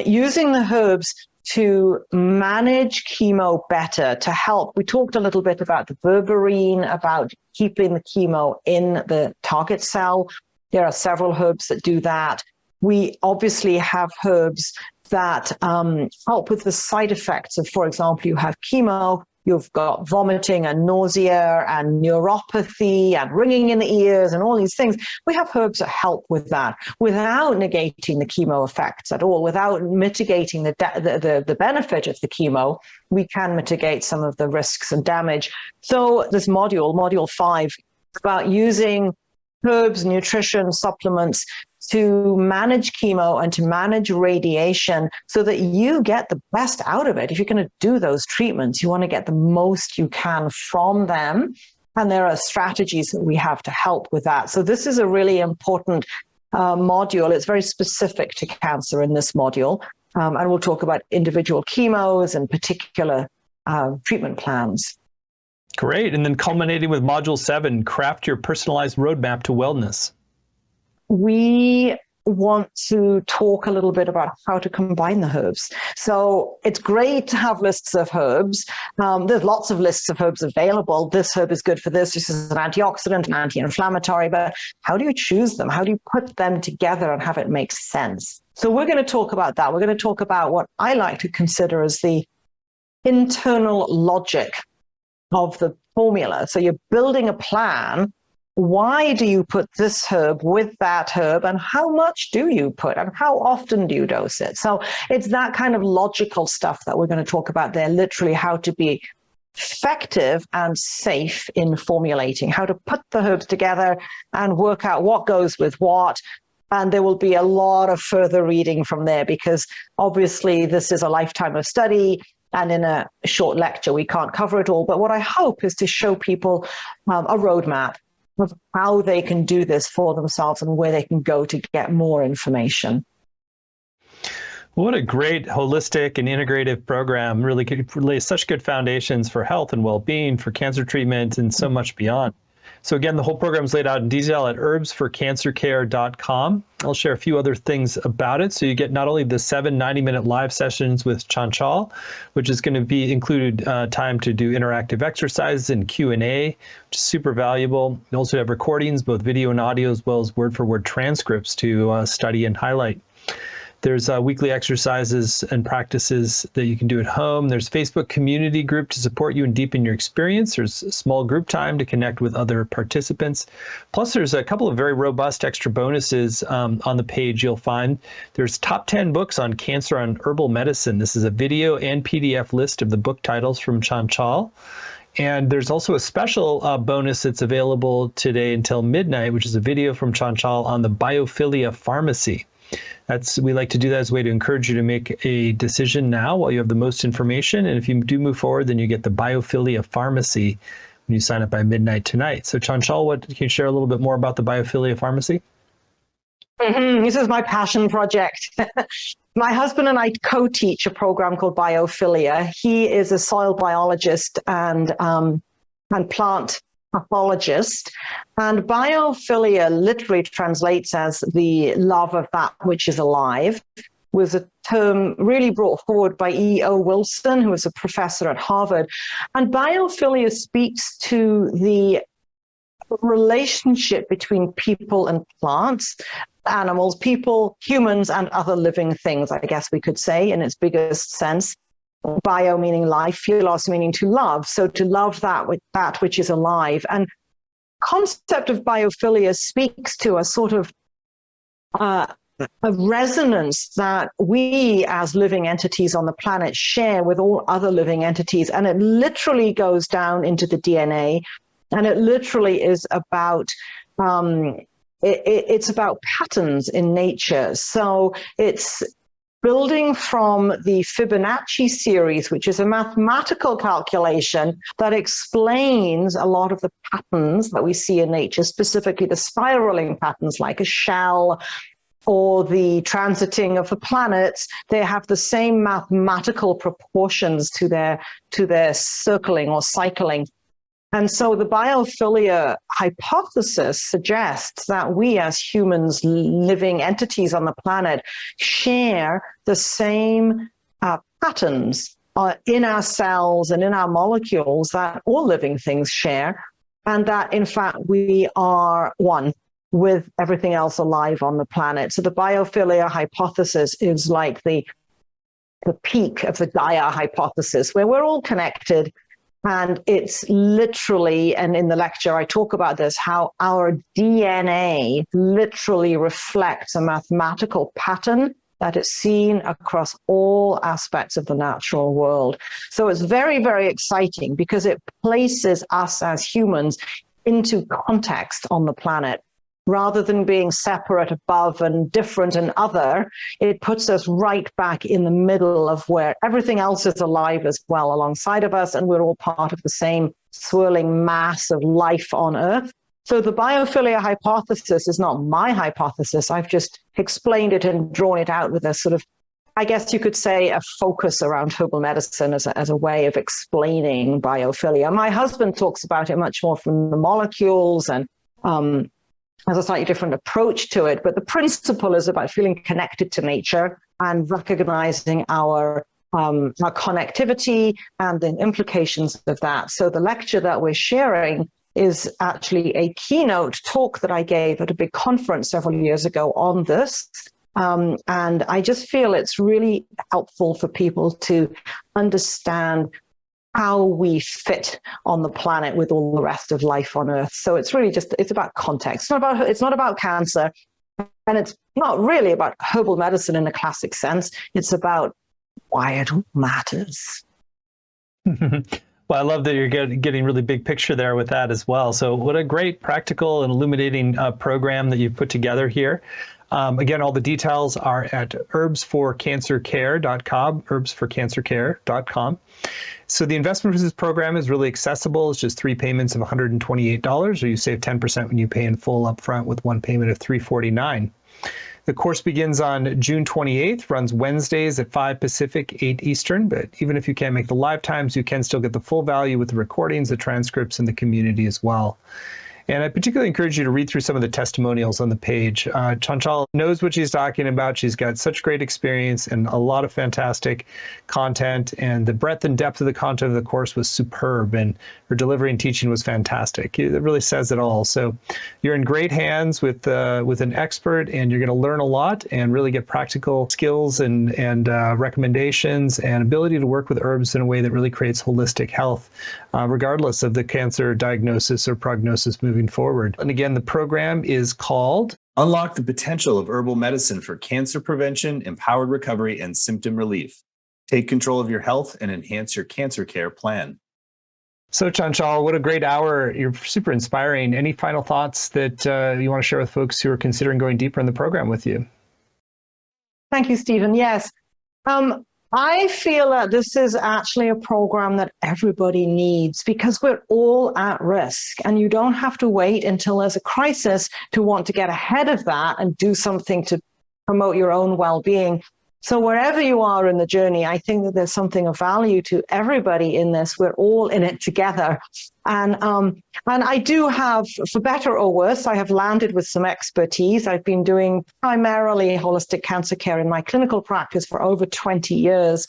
using the herbs to manage chemo better, to help. We talked a little bit about the berberine, about keeping the chemo in the target cell. There are several herbs that do that. We obviously have herbs that help with the side effects of, for example, you have chemo, you've got vomiting and nausea and neuropathy and ringing in the ears and all these things. We have herbs that help with that without negating the chemo effects at all, without mitigating the benefit of the chemo. We can mitigate some of the risks and damage. So this module 5, is about using herbs, nutrition, supplements to manage chemo and to manage radiation so that you get the best out of it. If you're going to do those treatments, you want to get the most you can from them. And there are strategies that we have to help with that. So this is a really important module. It's very specific to cancer in this module. And we'll talk about individual chemos and particular treatment plans. Great. And then culminating with module 7, craft your personalized roadmap to wellness. We want to talk a little bit about how to combine the herbs. So it's great to have lists of herbs. There's lots of lists of herbs available. This herb is good for this. This is an antioxidant, an anti-inflammatory. But how do you choose them? How do you put them together and have it make sense? So we're going to talk about that. We're going to talk about what I like to consider as the internal logic of the formula. So you're building a plan. Why do you put this herb with that herb, and how much do you put, and how often do you dose it? So it's that kind of logical stuff that we're going to talk about there, literally how to be effective and safe in formulating, how to put the herbs together and work out what goes with what. And there will be a lot of further reading from there, because obviously this is a lifetime of study. And in a short lecture, we can't cover it all. But what I hope is to show people a roadmap of how they can do this for themselves and where they can go to get more information. What a great holistic and integrative program. Really lays such good foundations for health and well-being, for cancer treatment, and so much beyond. So again, the whole program is laid out in detail at herbsforcancercare.com. I'll share a few other things about it. So you get not only the 7 90-minute live sessions with Chanchal, which is going to be included time to do interactive exercises and Q&A, which is super valuable. You also have recordings, both video and audio, as well as word-for-word transcripts to study and highlight. There's weekly exercises and practices that you can do at home. There's a Facebook community group to support you and deepen your experience. There's a small group time to connect with other participants. Plus, there's a couple of very robust extra bonuses on the page you'll find. There's top 10 books on cancer on herbal medicine. This is a video and PDF list of the book titles from Chanchal. And there's also a special bonus that's available today until midnight, which is a video from Chanchal on the biophilia pharmacy. We like to do that as a way to encourage you to make a decision now while you have the most information. And if you do move forward, then you get the biophilia pharmacy when you sign up by midnight tonight. So Chanchal, can you share a little bit more about the biophilia pharmacy? This is my passion project. My husband and I co-teach a program called Biophilia. He is a soil biologist and plant pathologist. And biophilia literally translates as the love of that which is alive, was a term really brought forward by E.O. Wilson, who was a professor at Harvard. And biophilia speaks to the relationship between people and plants, animals, people, humans, and other living things, I guess we could say, in its biggest sense. Bio meaning life, philos meaning to love. So to love that which is alive. And concept of biophilia speaks to a sort of a resonance that we as living entities on the planet share with all other living entities. And it literally goes down into the DNA. And it literally is about it's about patterns in nature. So it's building from the Fibonacci series, which is a mathematical calculation that explains a lot of the patterns that we see in nature, specifically the spiraling patterns like a shell or the transiting of the planets. They have the same mathematical proportions to their circling or cycling. And so the biophilia hypothesis suggests that we as humans, living entities on the planet, share the same patterns in our cells and in our molecules that all living things share, and that in fact we are one with everything else alive on the planet. So the biophilia hypothesis is like the peak of the Gaia hypothesis, where we're all connected. And it's literally, and in the lecture I talk about this, how our DNA literally reflects a mathematical pattern that is seen across all aspects of the natural world. So it's very, very exciting because it places us as humans into context on the planet. Rather than being separate, above, and different and other, it puts us right back in the middle of where everything else is alive as well alongside of us, and we're all part of the same swirling mass of life on Earth. So the biophilia hypothesis is not my hypothesis. I've just explained it and drawn it out with a sort of, I guess you could say, a focus around herbal medicine as a way of explaining biophilia. My husband talks about it much more from the molecules and has a slightly different approach to it, but the principle is about feeling connected to nature and recognizing our connectivity and the implications of that. So the lecture that we're sharing is actually a keynote talk that I gave at a big conference several years ago on this. And I just feel it's really helpful for people to understand how we fit on the planet with all the rest of life on Earth. So it's really it's about context. It's not about cancer, and it's not really about herbal medicine in a classic sense. It's about why it all matters. Well, I love that you're getting really big picture there with that as well. So what a great practical and illuminating program that you've put together here. Again, all the details are at herbsforcancercare.com, herbsforcancercare.com. So the investment for this program is really accessible. It's just 3 payments of $128, or you save 10% when you pay in full upfront with 1 payment of $349. The course begins on June 28th, runs Wednesdays at 5 Pacific, 8 Eastern, but even if you can't make the live times, you can still get the full value with the recordings, the transcripts, and the community as well. And I particularly encourage you to read through some of the testimonials on the page. Chanchal knows what she's talking about. She's got such great experience and a lot of fantastic content, and the breadth and depth of the content of the course was superb, and her delivery and teaching was fantastic. It really says it all. So you're in great hands with an expert, and you're going to learn a lot and really get practical skills and recommendations and ability to work with herbs in a way that really creates holistic health, regardless of the cancer diagnosis or prognosis moving forward. And again, the program is called Unlock the Potential of Herbal Medicine for Cancer Prevention, Empowered Recovery, and Symptom Relief. Take control of your health and enhance your cancer care plan. So, Chanchal, what a great hour. You're super inspiring. Any final thoughts that you want to share with folks who are considering going deeper in the program with you? Thank you, Stephen. Yes. I feel that this is actually a program that everybody needs because we're all at risk, and you don't have to wait until there's a crisis to want to get ahead of that and do something to promote your own well-being. So wherever you are in the journey, I think that there's something of value to everybody in this. We're all in it together. And I do have, for better or worse, I have landed with some expertise. I've been doing primarily holistic cancer care in my clinical practice for over 20 years.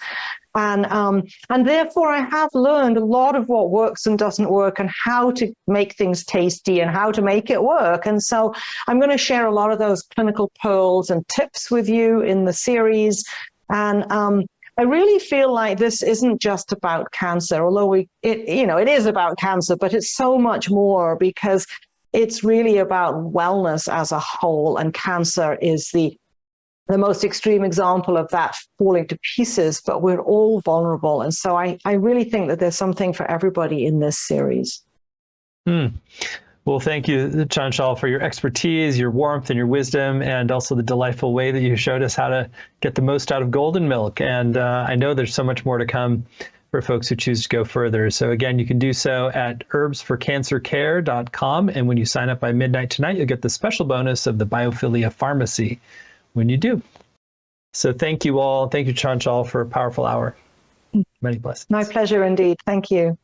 And therefore, I have learned a lot of what works and doesn't work and how to make things tasty and how to make it work. And so I'm going to share a lot of those clinical pearls and tips with you in the series. And I really feel like this isn't just about cancer, although it is about cancer, but it's so much more because it's really about wellness as a whole. And cancer is the most extreme example of that falling to pieces, but we're all vulnerable. And so I really think that there's something for everybody in this series. Well, thank you, Chanchal, for your expertise, your warmth, and your wisdom, and also the delightful way that you showed us how to get the most out of golden milk. And I know there's so much more to come for folks who choose to go further. So again, you can do so at herbsforcancercare.com. And when you sign up by midnight tonight, you'll get the special bonus of the Biophilia Pharmacy when you do. So thank you all. Thank you, Chanchal, for a powerful hour. Many blessings. My pleasure indeed. Thank you.